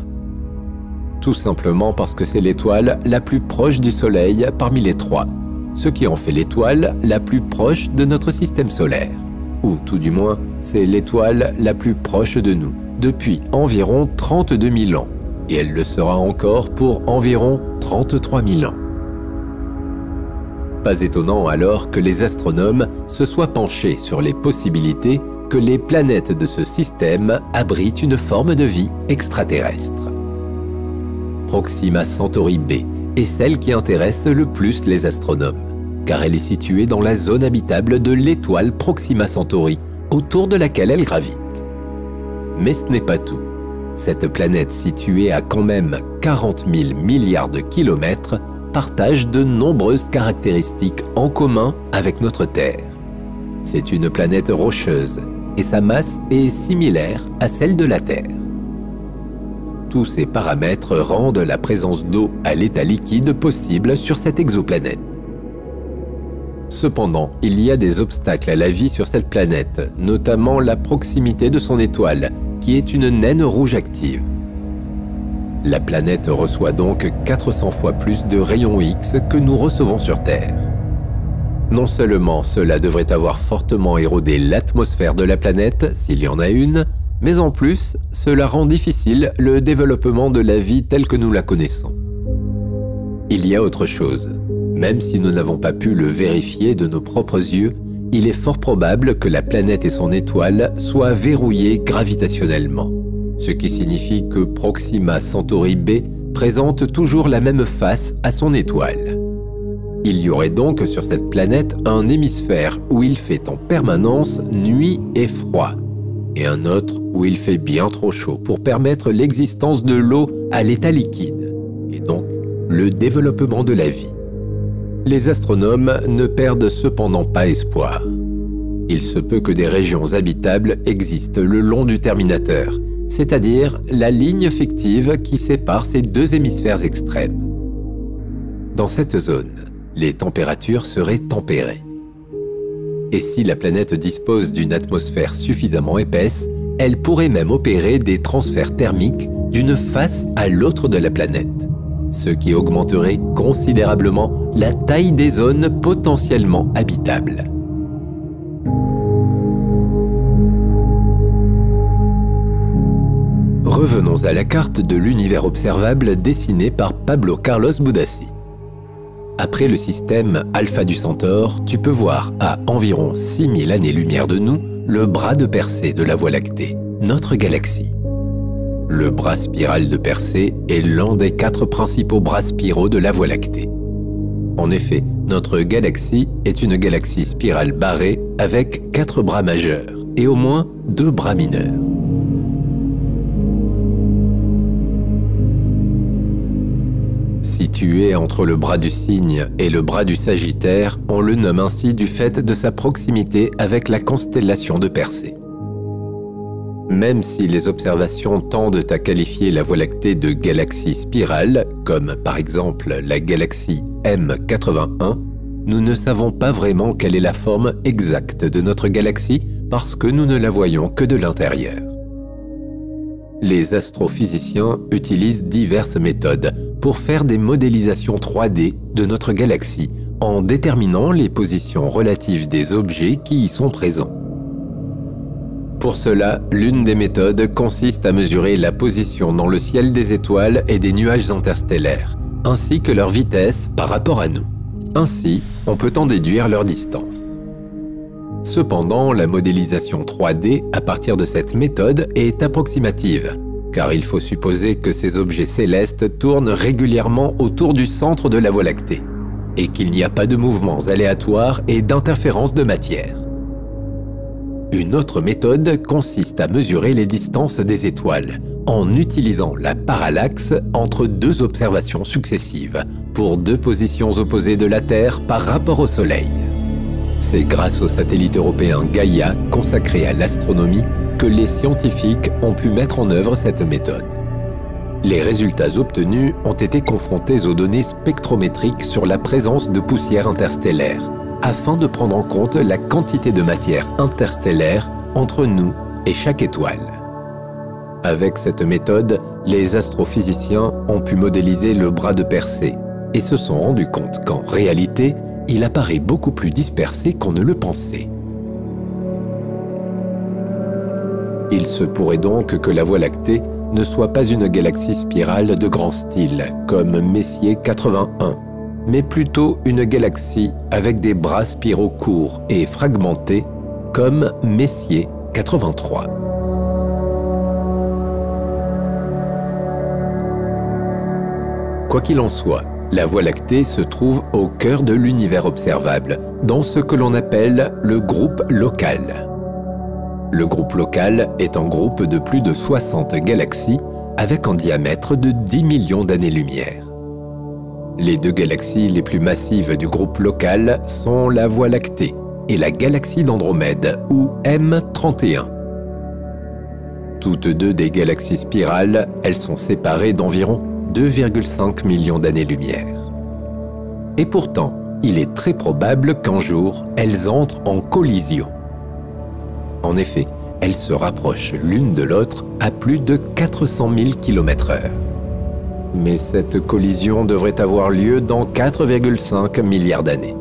Tout simplement parce que c'est l'étoile la plus proche du Soleil parmi les trois, ce qui en fait l'étoile la plus proche de notre système solaire. Ou tout du moins, c'est l'étoile la plus proche de nous, depuis environ 32 000 ans, et elle le sera encore pour environ 33 000 ans. Pas étonnant alors que les astronomes se soient penchés sur les possibilités que les planètes de ce système abritent une forme de vie extraterrestre. Proxima Centauri B est celle qui intéresse le plus les astronomes, car elle est située dans la zone habitable de l'étoile Proxima Centauri, autour de laquelle elle gravite. Mais ce n'est pas tout. Cette planète située à quand même 40 000 milliards de kilomètres partage de nombreuses caractéristiques en commun avec notre Terre. C'est une planète rocheuse et sa masse est similaire à celle de la Terre. Tous ces paramètres rendent la présence d'eau à l'état liquide possible sur cette exoplanète. Cependant, il y a des obstacles à la vie sur cette planète, notamment la proximité de son étoile, qui est une naine rouge active. La planète reçoit donc 400 fois plus de rayons X que nous recevons sur Terre. Non seulement cela devrait avoir fortement érodé l'atmosphère de la planète, s'il y en a une, mais en plus, cela rend difficile le développement de la vie telle que nous la connaissons. Il y a autre chose. Même si nous n'avons pas pu le vérifier de nos propres yeux, il est fort probable que la planète et son étoile soient verrouillées gravitationnellement, ce qui signifie que Proxima Centauri B présente toujours la même face à son étoile. Il y aurait donc sur cette planète un hémisphère où il fait en permanence nuit et froid, et un autre où il fait bien trop chaud pour permettre l'existence de l'eau à l'état liquide, et donc le développement de la vie. Les astronomes ne perdent cependant pas espoir. Il se peut que des régions habitables existent le long du terminateur, c'est-à-dire la ligne fictive qui sépare ces deux hémisphères extrêmes. Dans cette zone, les températures seraient tempérées. Et si la planète dispose d'une atmosphère suffisamment épaisse, elle pourrait même opérer des transferts thermiques d'une face à l'autre de la planète, ce qui augmenterait considérablement la taille des zones potentiellement habitables. Revenons à la carte de l'univers observable dessinée par Pablo Carlos Budassi. Après le système Alpha du Centaure, tu peux voir à environ 6000 années-lumière de nous le bras de Persée de la Voie lactée, notre galaxie. Le bras spiral de Persée est l'un des 4 principaux bras spiraux de la Voie lactée. En effet, notre galaxie est une galaxie spirale barrée avec 4 bras majeurs et au moins 2 bras mineurs. Situé entre le bras du Cygne et le bras du Sagittaire, on le nomme ainsi du fait de sa proximité avec la constellation de Persée. Même si les observations tendent à qualifier la Voie lactée de galaxie spirale, comme par exemple la galaxie M81, nous ne savons pas vraiment quelle est la forme exacte de notre galaxie parce que nous ne la voyons que de l'intérieur. Les astrophysiciens utilisent diverses méthodes pour faire des modélisations 3D de notre galaxie en déterminant les positions relatives des objets qui y sont présents. Pour cela, l'une des méthodes consiste à mesurer la position dans le ciel des étoiles et des nuages interstellaires, ainsi que leur vitesse par rapport à nous. Ainsi, on peut en déduire leur distance. Cependant, la modélisation 3D à partir de cette méthode est approximative, car il faut supposer que ces objets célestes tournent régulièrement autour du centre de la Voie lactée. et qu'il n'y a pas de mouvements aléatoires et d'interférences de matière. Une autre méthode consiste à mesurer les distances des étoiles en utilisant la parallaxe entre deux observations successives pour deux positions opposées de la Terre par rapport au Soleil. C'est grâce au satellite européen Gaïa consacré à l'astronomie que les scientifiques ont pu mettre en œuvre cette méthode. Les résultats obtenus ont été confrontés aux données spectrométriques sur la présence de poussière interstellaire, afin de prendre en compte la quantité de matière interstellaire entre nous et chaque étoile. Avec cette méthode, les astrophysiciens ont pu modéliser le bras de Persée et se sont rendus compte qu'en réalité, il apparaît beaucoup plus dispersé qu'on ne le pensait. Il se pourrait donc que la Voie lactée ne soit pas une galaxie spirale de grand style, comme Messier 81, mais plutôt une galaxie avec des bras spiraux courts et fragmentés, comme Messier 83. Quoi qu'il en soit, la Voie lactée se trouve au cœur de l'univers observable, dans ce que l'on appelle le groupe local. Le groupe local est un groupe de plus de 60 galaxies avec un diamètre de 10 millions d'années-lumière. Les deux galaxies les plus massives du groupe local sont la Voie lactée et la galaxie d'Andromède, ou M31. Toutes deux des galaxies spirales, elles sont séparées d'environ 2,5 millions d'années-lumière. Et pourtant, il est très probable qu'un jour, elles entrent en collision. En effet, elles se rapprochent l'une de l'autre à plus de 400 000 km/h. Mais cette collision devrait avoir lieu dans 4,5 milliards d'années.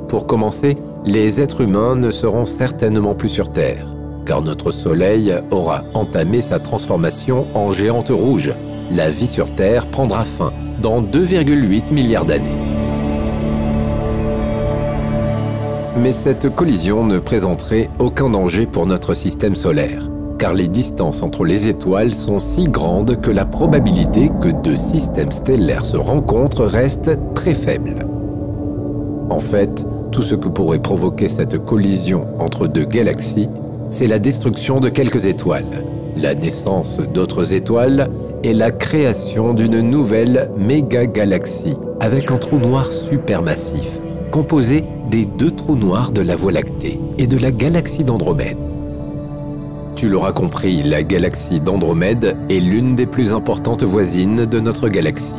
Pour commencer, les êtres humains ne seront certainement plus sur Terre, car notre Soleil aura entamé sa transformation en géante rouge. La vie sur Terre prendra fin dans 2,8 milliards d'années. Mais cette collision ne présenterait aucun danger pour notre système solaire, car les distances entre les étoiles sont si grandes que la probabilité que deux systèmes stellaires se rencontrent reste très faible. En fait, tout ce que pourrait provoquer cette collision entre deux galaxies, c'est la destruction de quelques étoiles, la naissance d'autres étoiles et la création d'une nouvelle méga-galaxie avec un trou noir supermassif, composé des deux trous noirs de la Voie lactée et de la galaxie d'Andromède. Tu l'auras compris, la galaxie d'Andromède est l'une des plus importantes voisines de notre galaxie.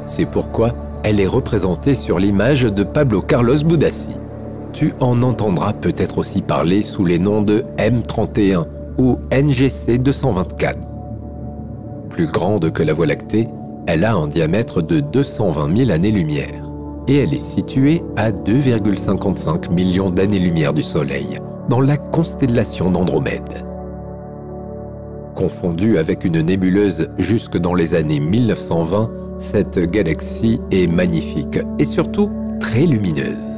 C'est pourquoi elle est représentée sur l'image de Pablo Carlos Budassi. Tu en entendras peut-être aussi parler sous les noms de M31 ou NGC 224. Plus grande que la Voie lactée, elle a un diamètre de 220 000 années-lumière et elle est située à 2,55 millions d'années-lumière du Soleil, dans la constellation d'Andromède. Confondue avec une nébuleuse jusque dans les années 1920, cette galaxie est magnifique et surtout très lumineuse.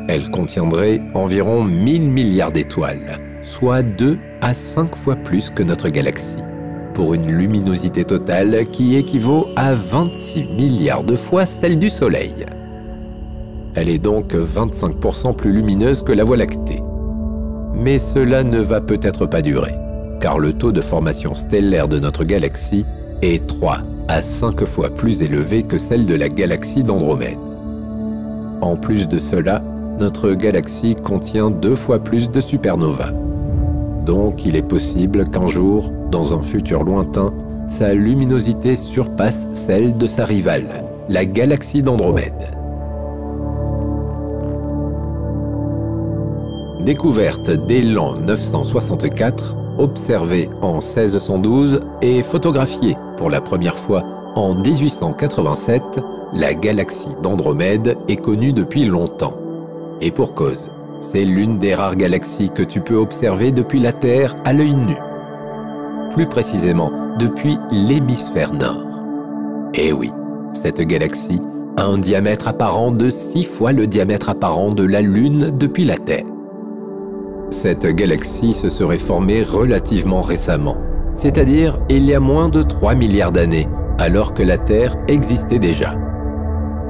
Elle contiendrait environ 1000 milliards d'étoiles, soit 2 à 5 fois plus que notre galaxie, pour une luminosité totale qui équivaut à 26 milliards de fois celle du Soleil. Elle est donc 25% plus lumineuse que la Voie lactée. Mais cela ne va peut-être pas durer, car le taux de formation stellaire de notre galaxie est 3 à 5 fois plus élevé que celle de la galaxie d'Andromède. En plus de cela, notre galaxie contient 2 fois plus de supernovas. Donc il est possible qu'un jour, dans un futur lointain, sa luminosité surpasse celle de sa rivale, la galaxie d'Andromède. Découverte dès l'an 964, observée en 1612 et photographiée pour la première fois en 1887, la galaxie d'Andromède est connue depuis longtemps. Et pour cause, c'est l'une des rares galaxies que tu peux observer depuis la Terre à l'œil nu. Plus précisément, depuis l'hémisphère nord. Et oui, cette galaxie a un diamètre apparent de 6 fois le diamètre apparent de la Lune depuis la Terre. Cette galaxie se serait formée relativement récemment, c'est-à-dire il y a moins de 3 milliards d'années, alors que la Terre existait déjà.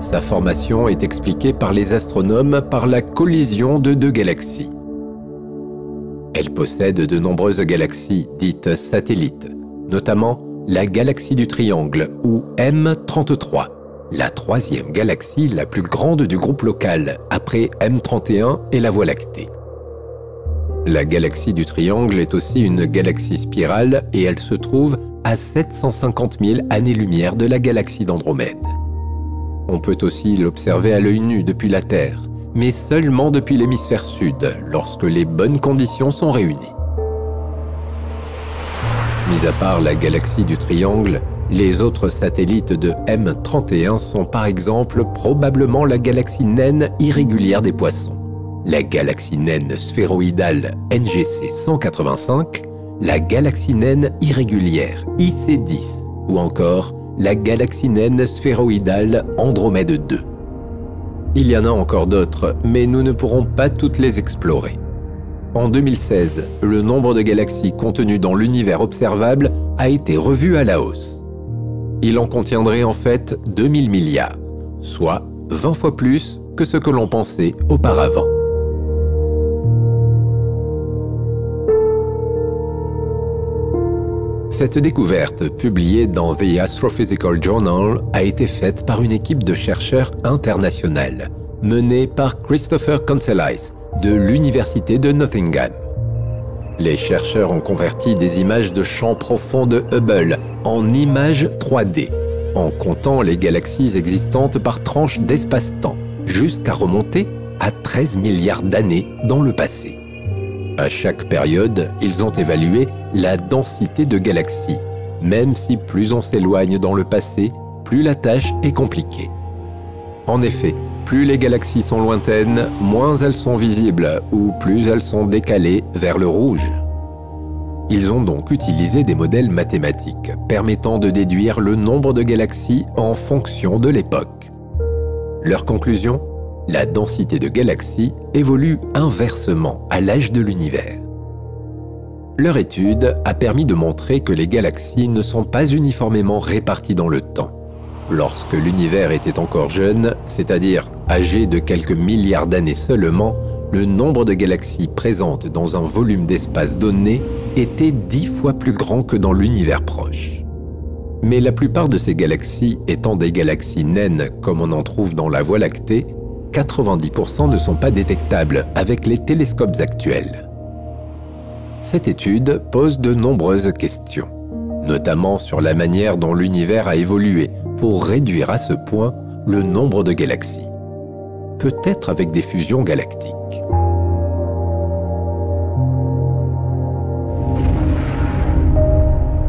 Sa formation est expliquée par les astronomes par la collision de deux galaxies. Elle possède de nombreuses galaxies dites satellites, notamment la galaxie du Triangle ou M33, la troisième galaxie la plus grande du groupe local après M31 et la Voie lactée. La galaxie du Triangle est aussi une galaxie spirale et elle se trouve à 750 000 années-lumière de la galaxie d'Andromède. On peut aussi l'observer à l'œil nu depuis la Terre, mais seulement depuis l'hémisphère sud, lorsque les bonnes conditions sont réunies. Mis à part la galaxie du Triangle, les autres satellites de M31 sont par exemple probablement la galaxie naine irrégulière des Poissons, la galaxie naine sphéroïdale NGC 185, la galaxie naine irrégulière IC10 ou encore la galaxie naine sphéroïdale Andromède 2. Il y en a encore d'autres, mais nous ne pourrons pas toutes les explorer. En 2016, le nombre de galaxies contenues dans l'univers observable a été revu à la hausse. Il en contiendrait en fait 2000 milliards, soit 20 fois plus que ce que l'on pensait auparavant. Cette découverte, publiée dans The Astrophysical Journal, a été faite par une équipe de chercheurs internationale, menée par Christopher Consellies de l'Université de Nottingham. Les chercheurs ont converti des images de champs profonds de Hubble en images 3D, en comptant les galaxies existantes par tranche d'espace-temps, jusqu'à remonter à 13 milliards d'années dans le passé. À chaque période, ils ont évalué la densité de galaxies, même si plus on s'éloigne dans le passé, plus la tâche est compliquée. En effet, plus les galaxies sont lointaines, moins elles sont visibles ou plus elles sont décalées vers le rouge. Ils ont donc utilisé des modèles mathématiques permettant de déduire le nombre de galaxies en fonction de l'époque. Leur conclusion ? La densité de galaxies évolue inversement à l'âge de l'univers. Leur étude a permis de montrer que les galaxies ne sont pas uniformément réparties dans le temps. Lorsque l'univers était encore jeune, c'est-à-dire âgé de quelques milliards d'années seulement, le nombre de galaxies présentes dans un volume d'espace donné était 10 fois plus grand que dans l'univers proche. Mais la plupart de ces galaxies étant des galaxies naines comme on en trouve dans la Voie lactée, 90% ne sont pas détectables avec les télescopes actuels. Cette étude pose de nombreuses questions, notamment sur la manière dont l'univers a évolué pour réduire à ce point le nombre de galaxies. Peut-être avec des fusions galactiques.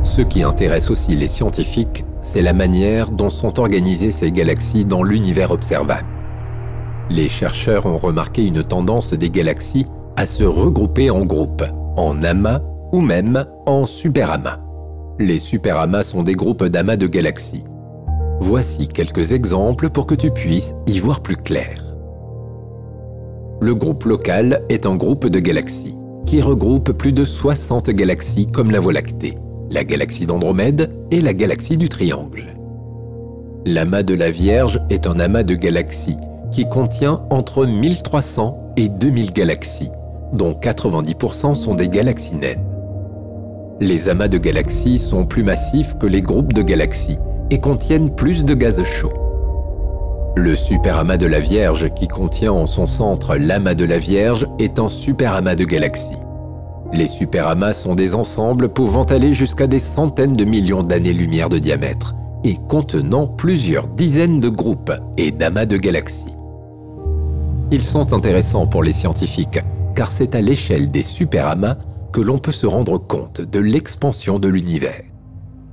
Ce qui intéresse aussi les scientifiques, c'est la manière dont sont organisées ces galaxies dans l'univers observable. Les chercheurs ont remarqué une tendance des galaxies à se regrouper en groupes, en amas ou même en superamas. Les superamas sont des groupes d'amas de galaxies. Voici quelques exemples pour que tu puisses y voir plus clair. Le groupe local est un groupe de galaxies qui regroupe plus de 60 galaxies comme la Voie lactée, la galaxie d'Andromède et la galaxie du Triangle. L'amas de la Vierge est un amas de galaxies qui contient entre 1300 et 2000 galaxies, dont 90% sont des galaxies naines. Les amas de galaxies sont plus massifs que les groupes de galaxies et contiennent plus de gaz chaud. Le superamas de la Vierge, qui contient en son centre l'amas de la Vierge, est un superamas de galaxies. Les superamas sont des ensembles pouvant aller jusqu'à des centaines de millions d'années-lumière de diamètre et contenant plusieurs dizaines de groupes et d'amas de galaxies. Ils sont intéressants pour les scientifiques, car c'est à l'échelle des superamas que l'on peut se rendre compte de l'expansion de l'univers.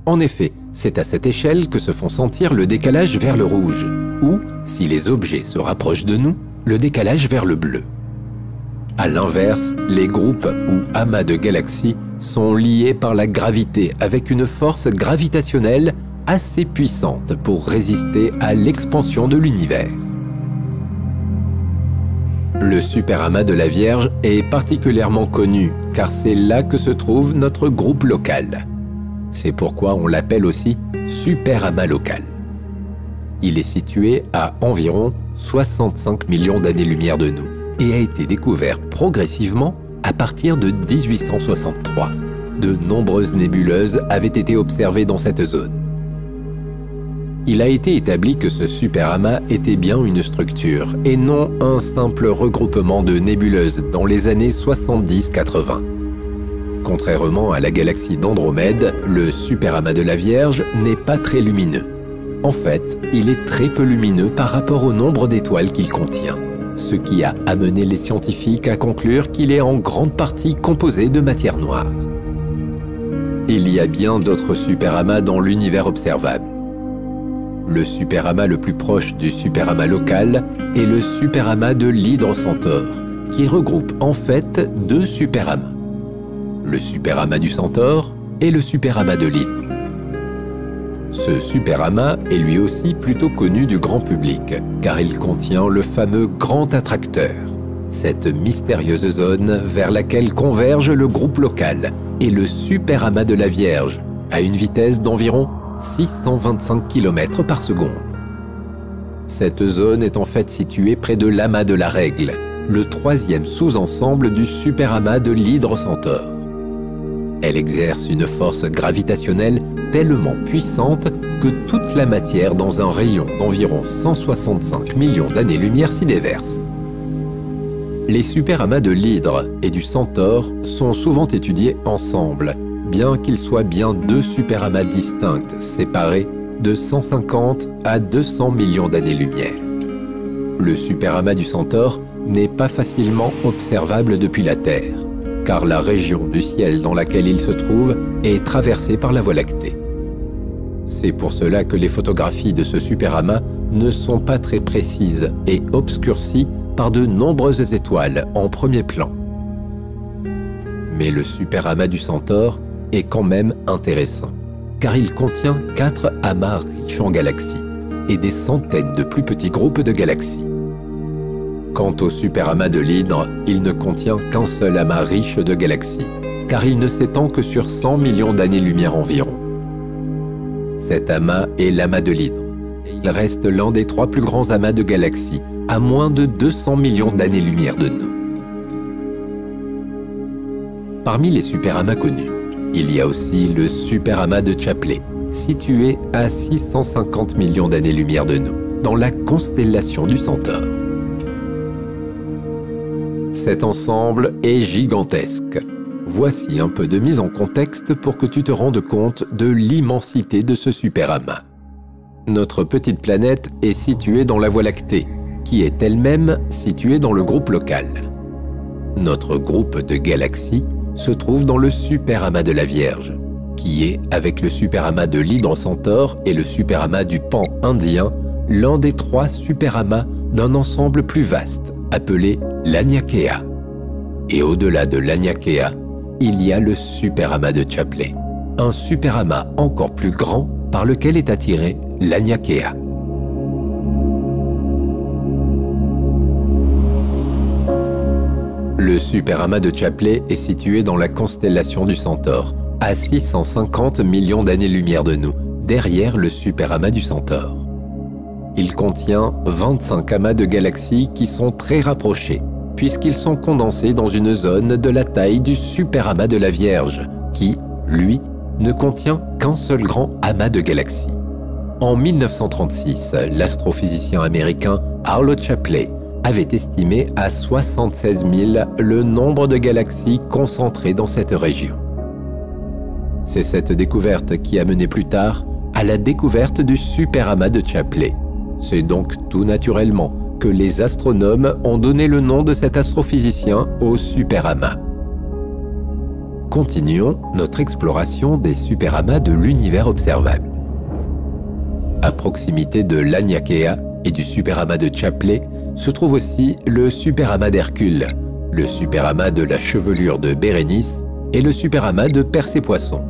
En effet, c'est à cette échelle que se font sentir le décalage vers le rouge, ou, si les objets se rapprochent de nous, le décalage vers le bleu. À l'inverse, les groupes ou amas de galaxies sont liés par la gravité avec une force gravitationnelle assez puissante pour résister à l'expansion de l'univers. Le superamas de la Vierge est particulièrement connu car c'est là que se trouve notre groupe local. C'est pourquoi on l'appelle aussi superamas local. Il est situé à environ 65 millions d'années-lumière de nous et a été découvert progressivement à partir de 1863. De nombreuses nébuleuses avaient été observées dans cette zone. Il a été établi que ce superamas était bien une structure et non un simple regroupement de nébuleuses dans les années 70-80. Contrairement à la galaxie d'Andromède, le superamas de la Vierge n'est pas très lumineux. En fait, il est très peu lumineux par rapport au nombre d'étoiles qu'il contient, ce qui a amené les scientifiques à conclure qu'il est en grande partie composé de matière noire. Il y a bien d'autres superamas dans l'univers observable. Le superamas le plus proche du superamas local est le superamas de l'Hydre Centaure, qui regroupe en fait deux superamas, le superamas du Centaure et le superamas de l'Hydre. Ce superamas est lui aussi plutôt connu du grand public, car il contient le fameux Grand Attracteur, cette mystérieuse zone vers laquelle converge le groupe local et le superamas de la Vierge, à une vitesse d'environ 625 km par seconde. Cette zone est en fait située près de l'amas de la Règle, le troisième sous-ensemble du superamas de l'Hydre Centaure. Elle exerce une force gravitationnelle tellement puissante que toute la matière dans un rayon d'environ 165 millions d'années-lumière s'y déverse. Les superamas de l'Hydre et du Centaure sont souvent étudiés ensemble, bien qu'ils soient bien deux superamas distincts, séparés de 150 à 200 millions d'années-lumière. Le superamas du Centaure n'est pas facilement observable depuis la Terre, car la région du ciel dans laquelle il se trouve est traversée par la Voie lactée. C'est pour cela que les photographies de ce superamas ne sont pas très précises et obscurcies par de nombreuses étoiles en premier plan. Mais le superamas du Centaure est quand même intéressant, car il contient 4 amas riches en galaxies et des centaines de plus petits groupes de galaxies. Quant au superamas de l'Hydre, il ne contient qu'un seul amas riche de galaxies, car il ne s'étend que sur 100 millions d'années-lumière environ. Cet amas est l'amas de l'Hydre, et il reste l'un des 3 plus grands amas de galaxies, à moins de 200 millions d'années-lumière de nous. Parmi les superamas connus, il y a aussi le superamas de Chapley, situé à 650 millions d'années-lumière de nous, dans la constellation du Centaure. Cet ensemble est gigantesque. Voici un peu de mise en contexte pour que tu te rendes compte de l'immensité de ce superamas. Notre petite planète est située dans la Voie lactée, qui est elle-même située dans le groupe local. Notre groupe de galaxies se trouve dans le superamas de la Vierge, qui est, avec le superamas de l'Hydre Centaure et le superamas du Pan indien, l'un des 3 superamas d'un ensemble plus vaste, appelé l'Aniakea. Et au-delà de l'Aniakea, il y a le superamas de Chapley, un superamas encore plus grand par lequel est attiré l'Aniakea. Le superamas de Chapley est situé dans la constellation du Centaure, à 650 millions d'années-lumière de nous, derrière le superamas du Centaure. Il contient 25 amas de galaxies qui sont très rapprochés, puisqu'ils sont condensés dans une zone de la taille du superamas de la Vierge, qui, lui, ne contient qu'un seul grand amas de galaxies. En 1936, l'astrophysicien américain Arlo Chapley avait estimé à 76 000 le nombre de galaxies concentrées dans cette région. C'est cette découverte qui a mené plus tard à la découverte du superamas de Chapley. C'est donc tout naturellement que les astronomes ont donné le nom de cet astrophysicien au superamas. Continuons notre exploration des superamas de l'univers observable. À proximité de l'Aniakea et du superamas de Chapley se trouve aussi le superamas d'Hercule, le superamas de la chevelure de Bérénice et le superamas de Persée-Poisson.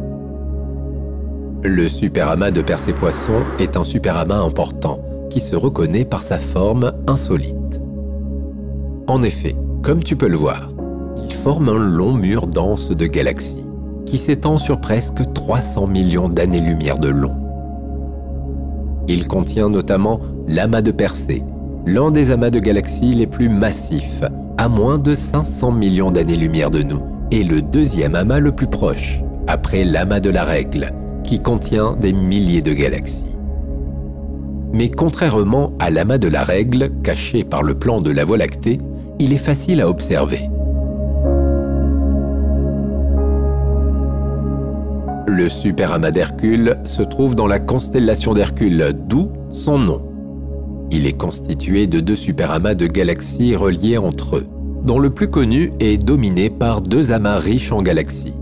Le superamas de Persée-Poisson est un superamas important qui se reconnaît par sa forme insolite. En effet, comme tu peux le voir, il forme un long mur dense de galaxies qui s'étend sur presque 300 millions d'années-lumière de long. Il contient notamment l'amas de Persée, l'un des amas de galaxies les plus massifs, à moins de 500 millions d'années-lumière de nous, et le deuxième amas le plus proche, après l'amas de la Règle, qui contient des milliers de galaxies. Mais contrairement à l'amas de la Règle, caché par le plan de la Voie lactée, il est facile à observer. Le superamas d'Hercule se trouve dans la constellation d'Hercule, d'où son nom. Il est constitué de deux superamas de galaxies reliés entre eux, dont le plus connu est dominé par deux amas riches en galaxies,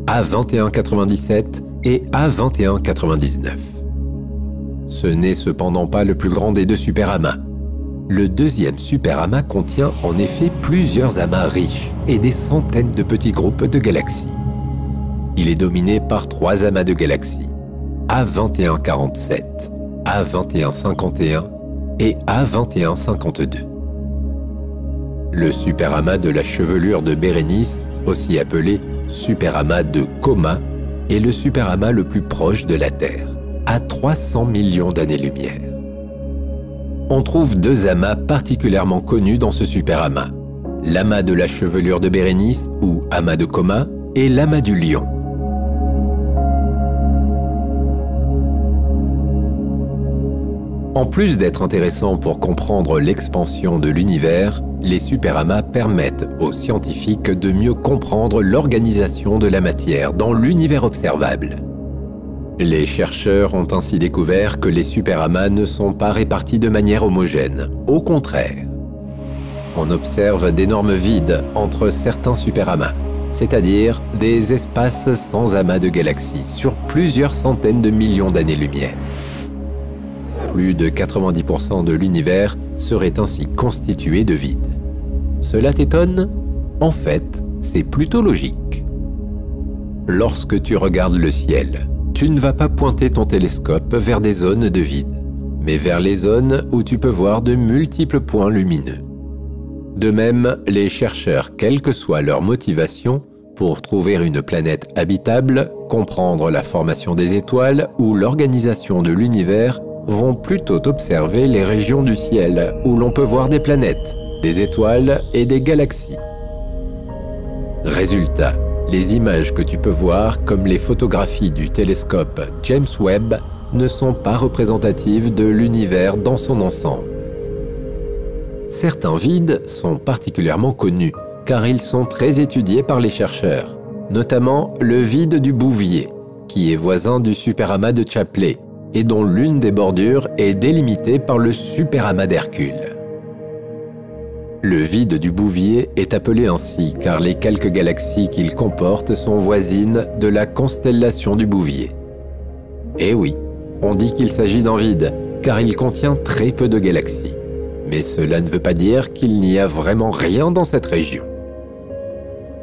A2197 et A2199. Ce n'est cependant pas le plus grand des deux superamas. Le deuxième superamas contient en effet plusieurs amas riches et des centaines de petits groupes de galaxies. Il est dominé par trois amas de galaxies, A2147, A2151 et A2152. Le superamas de la chevelure de Bérénice, aussi appelé superamas de Coma, est le superamas le plus proche de la Terre, à 300 millions d'années-lumière. On trouve deux amas particulièrement connus dans ce superamas, l'amas de la chevelure de Bérénice, ou amas de Coma, et l'amas du Lion. En plus d'être intéressants pour comprendre l'expansion de l'univers, les superamas permettent aux scientifiques de mieux comprendre l'organisation de la matière dans l'univers observable. Les chercheurs ont ainsi découvert que les superamas ne sont pas répartis de manière homogène. Au contraire, on observe d'énormes vides entre certains superamas, c'est-à-dire des espaces sans amas de galaxies sur plusieurs centaines de millions d'années-lumière. Plus de 90% de l'univers serait ainsi constitué de vide. Cela t'étonne? En fait, c'est plutôt logique. Lorsque tu regardes le ciel, tu ne vas pas pointer ton télescope vers des zones de vide, mais vers les zones où tu peux voir de multiples points lumineux. De même, les chercheurs, quelle que soit leur motivation, pour trouver une planète habitable, comprendre la formation des étoiles ou l'organisation de l'univers, vont plutôt observer les régions du ciel où l'on peut voir des planètes, des étoiles et des galaxies. Résultat, les images que tu peux voir, comme les photographies du télescope James Webb, ne sont pas représentatives de l'univers dans son ensemble. Certains vides sont particulièrement connus, car ils sont très étudiés par les chercheurs, notamment le vide du Bouvier, qui est voisin du superamas de Chapley, et dont l'une des bordures est délimitée par le superamas d'Hercule. Le vide du Bouvier est appelé ainsi car les quelques galaxies qu'il comporte sont voisines de la constellation du Bouvier. Et oui, on dit qu'il s'agit d'un vide, car il contient très peu de galaxies. Mais cela ne veut pas dire qu'il n'y a vraiment rien dans cette région.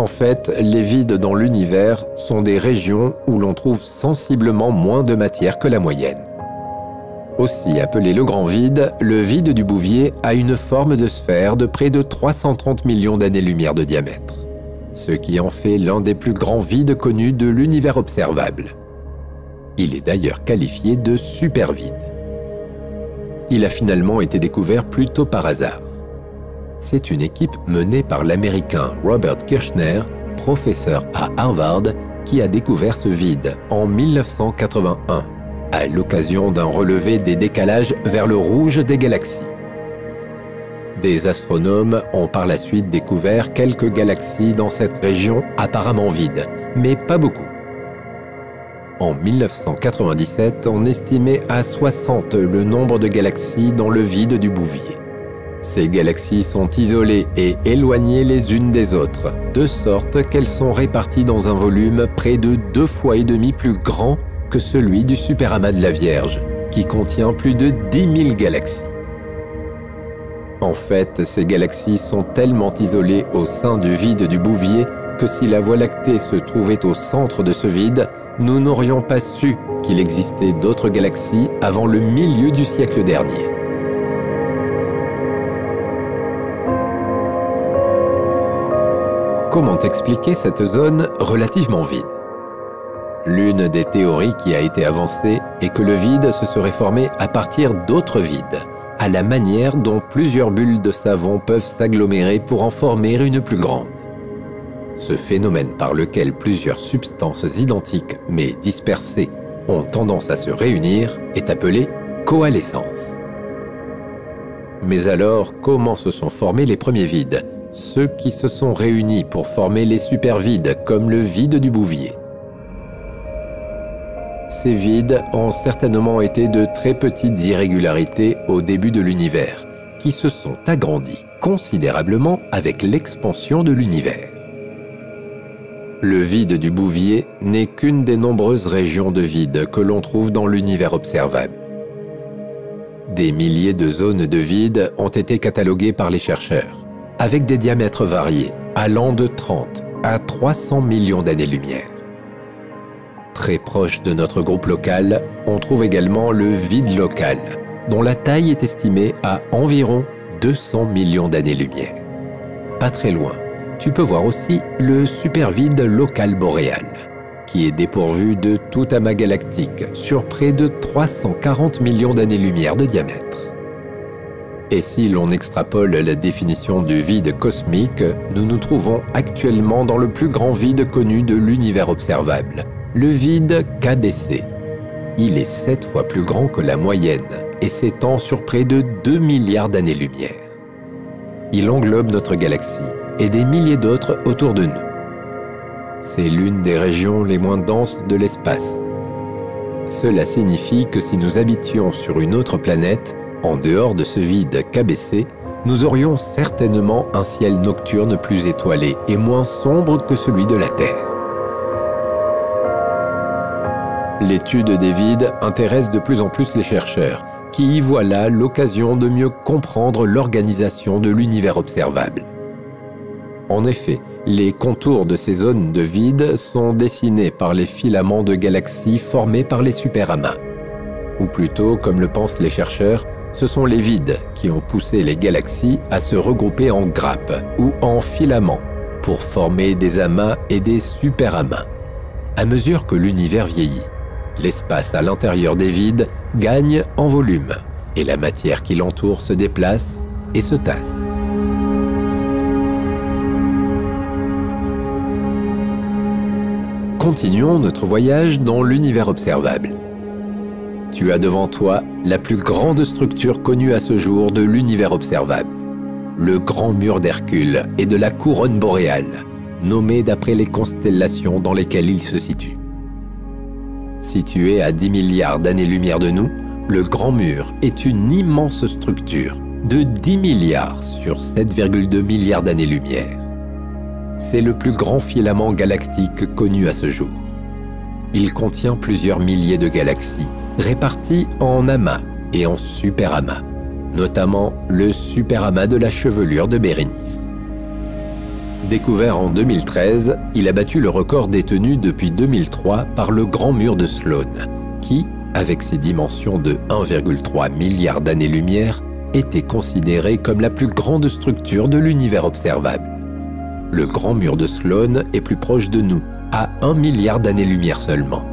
En fait, les vides dans l'univers sont des régions où l'on trouve sensiblement moins de matière que la moyenne. Aussi appelé le grand vide, le vide du Bouvier a une forme de sphère de près de 330 millions d'années-lumière de diamètre, ce qui en fait l'un des plus grands vides connus de l'univers observable. Il est d'ailleurs qualifié de supervide. Il a finalement été découvert plutôt par hasard. C'est une équipe menée par l'Américain Robert Kirshner, professeur à Harvard, qui a découvert ce vide en 1981, à l'occasion d'un relevé des décalages vers le rouge des galaxies. Des astronomes ont par la suite découvert quelques galaxies dans cette région apparemment vide, mais pas beaucoup. En 1997, on estimait à 60 le nombre de galaxies dans le vide du Bouvier. Ces galaxies sont isolées et éloignées les unes des autres, de sorte qu'elles sont réparties dans un volume près de 2,5 fois plus grand que celui du superamas de la Vierge, qui contient plus de 10 000 galaxies. En fait, ces galaxies sont tellement isolées au sein du vide du Bouvier que si la Voie lactée se trouvait au centre de ce vide, nous n'aurions pas su qu'il existait d'autres galaxies avant le milieu du siècle dernier. Comment expliquer cette zone relativement vide? L'une des théories qui a été avancée est que le vide se serait formé à partir d'autres vides, à la manière dont plusieurs bulles de savon peuvent s'agglomérer pour en former une plus grande. Ce phénomène par lequel plusieurs substances identiques mais dispersées ont tendance à se réunir est appelé coalescence. Mais alors, comment se sont formés les premiers vides, ceux qui se sont réunis pour former les supervides comme le vide du Bouvier? Ces vides ont certainement été de très petites irrégularités au début de l'univers, qui se sont agrandis considérablement avec l'expansion de l'univers. Le vide du Bouvier n'est qu'une des nombreuses régions de vide que l'on trouve dans l'univers observable. Des milliers de zones de vide ont été cataloguées par les chercheurs, avec des diamètres variés, allant de 30 à 300 millions d'années-lumière. Très proche de notre groupe local, on trouve également le vide local, dont la taille est estimée à environ 200 millions d'années-lumière. Pas très loin, tu peux voir aussi le supervide local boréal, qui est dépourvu de tout amas galactique sur près de 340 millions d'années-lumière de diamètre. Et si l'on extrapole la définition du vide cosmique, nous nous trouvons actuellement dans le plus grand vide connu de l'univers observable, le vide KBC. Il est 7 fois plus grand que la moyenne et s'étend sur près de 2 milliards d'années-lumière. Il englobe notre galaxie et des milliers d'autres autour de nous. C'est l'une des régions les moins denses de l'espace. Cela signifie que si nous habitions sur une autre planète, en dehors de ce vide KBC, nous aurions certainement un ciel nocturne plus étoilé et moins sombre que celui de la Terre. L'étude des vides intéresse de plus en plus les chercheurs, qui y voient là l'occasion de mieux comprendre l'organisation de l'univers observable. En effet, les contours de ces zones de vide sont dessinés par les filaments de galaxies formés par les superamas. Ou plutôt, comme le pensent les chercheurs, ce sont les vides qui ont poussé les galaxies à se regrouper en grappes ou en filaments pour former des amas et des superamas. À mesure que l'univers vieillit, l'espace à l'intérieur des vides gagne en volume et la matière qui l'entoure se déplace et se tasse. Continuons notre voyage dans l'univers observable. Tu as devant toi la plus grande structure connue à ce jour de l'univers observable, le grand mur d'Hercule et de la couronne boréale, nommé d'après les constellations dans lesquelles il se situe. Situé à 10 milliards d'années-lumière de nous, le Grand Mur est une immense structure de 10 milliards sur 7,2 milliards d'années-lumière. C'est le plus grand filament galactique connu à ce jour. Il contient plusieurs milliers de galaxies, réparties en amas et en superamas, notamment le superamas de la chevelure de Bérénice. Découvert en 2013, il a battu le record détenu depuis 2003 par le Grand Mur de Sloan, qui, avec ses dimensions de 1,3 milliard d'années-lumière, était considéré comme la plus grande structure de l'univers observable. Le Grand Mur de Sloan est plus proche de nous, à 1 milliard d'années-lumière seulement.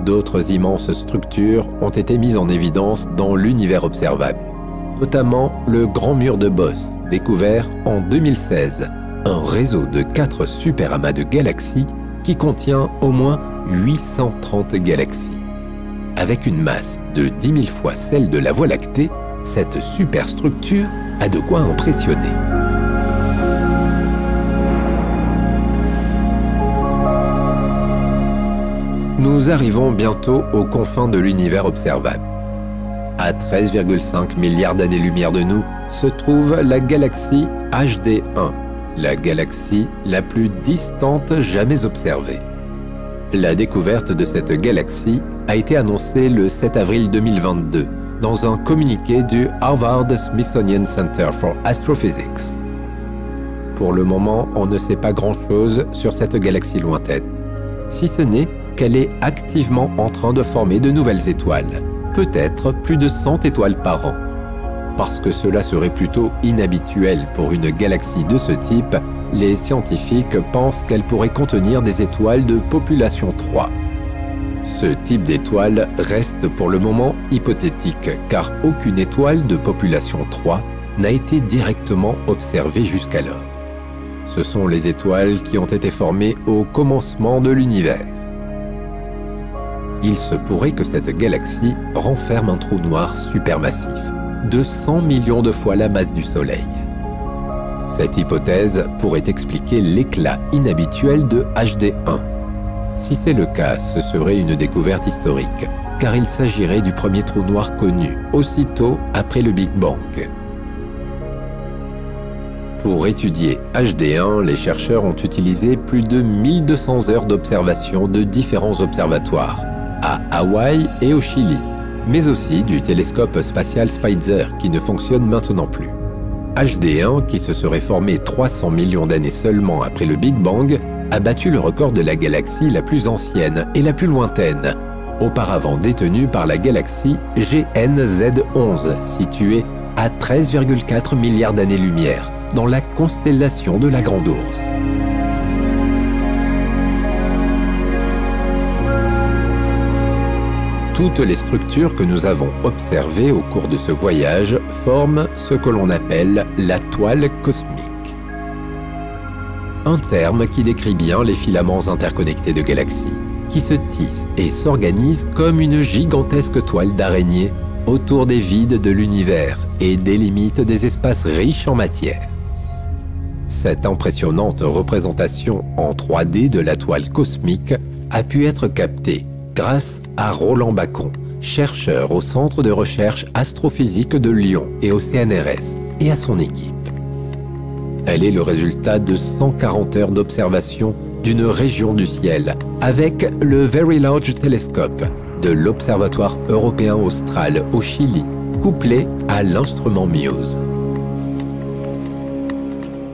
D'autres immenses structures ont été mises en évidence dans l'univers observable, notamment le Grand Mur de Boss, découvert en 2016, un réseau de 4 superamas de galaxies qui contient au moins 830 galaxies. Avec une masse de 10 000 fois celle de la Voie lactée, cette superstructure a de quoi impressionner. Nous arrivons bientôt aux confins de l'univers observable. À 13,5 milliards d'années-lumière de nous se trouve la galaxie HD1, la galaxie la plus distante jamais observée. La découverte de cette galaxie a été annoncée le 7 avril 2022 dans un communiqué du Harvard Smithsonian Center for Astrophysics. Pour le moment, on ne sait pas grand-chose sur cette galaxie lointaine, si ce n'est qu'elle est activement en train de former de nouvelles étoiles, peut-être plus de 100 étoiles par an. Parce que cela serait plutôt inhabituel pour une galaxie de ce type, les scientifiques pensent qu'elle pourrait contenir des étoiles de population 3. Ce type d'étoile reste pour le moment hypothétique, car aucune étoile de population 3 n'a été directement observée jusqu'alors. Ce sont les étoiles qui ont été formées au commencement de l'univers. Il se pourrait que cette galaxie renferme un trou noir supermassif, de 100 millions de fois la masse du Soleil. Cette hypothèse pourrait expliquer l'éclat inhabituel de HD1. Si c'est le cas, ce serait une découverte historique, car il s'agirait du premier trou noir connu, aussitôt après le Big Bang. Pour étudier HD1, les chercheurs ont utilisé plus de 1200 heures d'observation de différents observatoires, à Hawaï et au Chili, mais aussi du télescope spatial Spitzer qui ne fonctionne maintenant plus. HD1, qui se serait formé 300 millions d'années seulement après le Big Bang, a battu le record de la galaxie la plus ancienne et la plus lointaine, auparavant détenue par la galaxie GNZ11, située à 13,4 milliards d'années-lumière, dans la constellation de la Grande Ourse. Toutes les structures que nous avons observées au cours de ce voyage forment ce que l'on appelle la toile cosmique. Un terme qui décrit bien les filaments interconnectés de galaxies, qui se tissent et s'organisent comme une gigantesque toile d'araignée autour des vides de l'univers et délimite des espaces riches en matière. Cette impressionnante représentation en 3D de la toile cosmique a pu être captée grâce à Roland Bacon, chercheur au Centre de recherche astrophysique de Lyon et au CNRS, et à son équipe. Elle est le résultat de 140 heures d'observation d'une région du ciel avec le Very Large Telescope de l'Observatoire européen austral au Chili, couplé à l'instrument MUSE.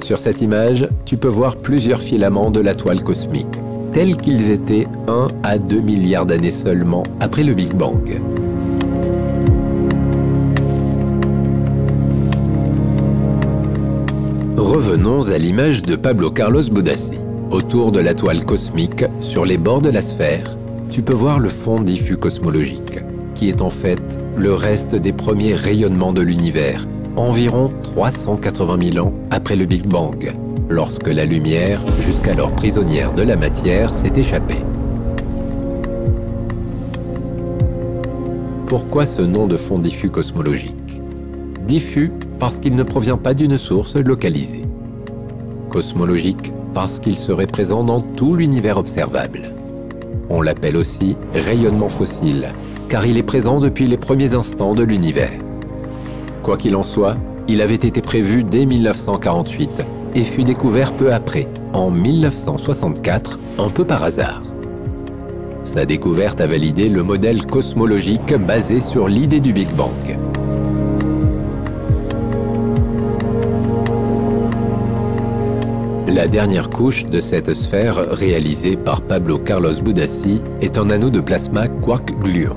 Sur cette image, tu peux voir plusieurs filaments de la toile cosmique, tels qu'ils étaient 1 à 2 milliards d'années seulement après le Big Bang. Revenons à l'image de Pablo Carlos Budassi. Autour de la toile cosmique, sur les bords de la sphère, tu peux voir le fond diffus cosmologique, qui est en fait le reste des premiers rayonnements de l'univers, environ 380 000 ans après le Big Bang, lorsque la lumière, jusqu'alors prisonnière de la matière, s'est échappée. Pourquoi ce nom de fond diffus cosmologique? Diffus parce qu'il ne provient pas d'une source localisée. Cosmologique parce qu'il serait présent dans tout l'univers observable. On l'appelle aussi rayonnement fossile, car il est présent depuis les premiers instants de l'univers. Quoi qu'il en soit, il avait été prévu dès 1948 et fut découvert peu après, en 1964, un peu par hasard. Sa découverte a validé le modèle cosmologique basé sur l'idée du Big Bang. La dernière couche de cette sphère réalisée par Pablo Carlos Budassi est un anneau de plasma quark-gluon.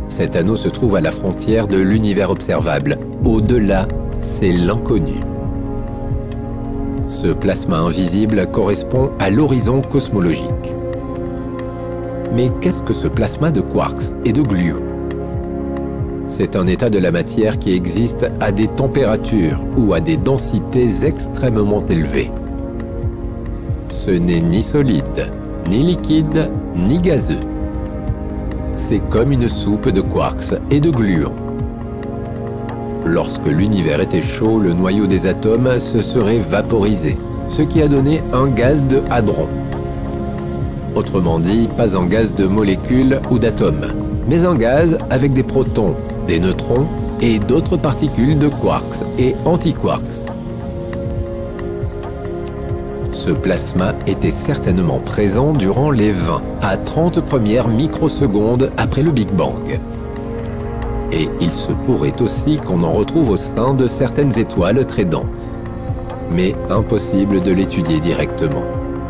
Cet anneau se trouve à la frontière de l'univers observable. Au-delà, c'est l'inconnu. Ce plasma invisible correspond à l'horizon cosmologique. Mais qu'est-ce que ce plasma de quarks et de gluons? C'est un état de la matière qui existe à des températures ou à des densités extrêmement élevées. Ce n'est ni solide, ni liquide, ni gazeux. C'est comme une soupe de quarks et de gluons. Lorsque l'univers était chaud, le noyau des atomes se serait vaporisé, ce qui a donné un gaz de hadron. Autrement dit, pas un gaz de molécules ou d'atomes, mais un gaz avec des protons, des neutrons et d'autres particules de quarks et antiquarks. Ce plasma était certainement présent durant les 20 à 30 premières microsecondes après le Big Bang. Et il se pourrait aussi qu'on en retrouve au sein de certaines étoiles très denses. Mais impossible de l'étudier directement.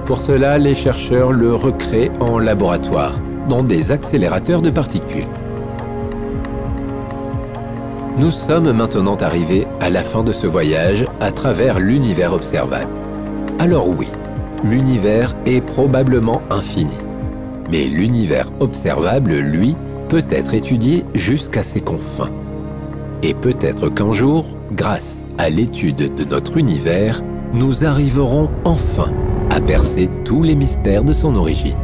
Pour cela, les chercheurs le recréent en laboratoire, dans des accélérateurs de particules. Nous sommes maintenant arrivés à la fin de ce voyage à travers l'univers observable. Alors oui, l'univers est probablement infini. Mais l'univers observable, lui, peut être étudié jusqu'à ses confins. Et peut-être qu'un jour, grâce à l'étude de notre univers, nous arriverons enfin à percer tous les mystères de son origine.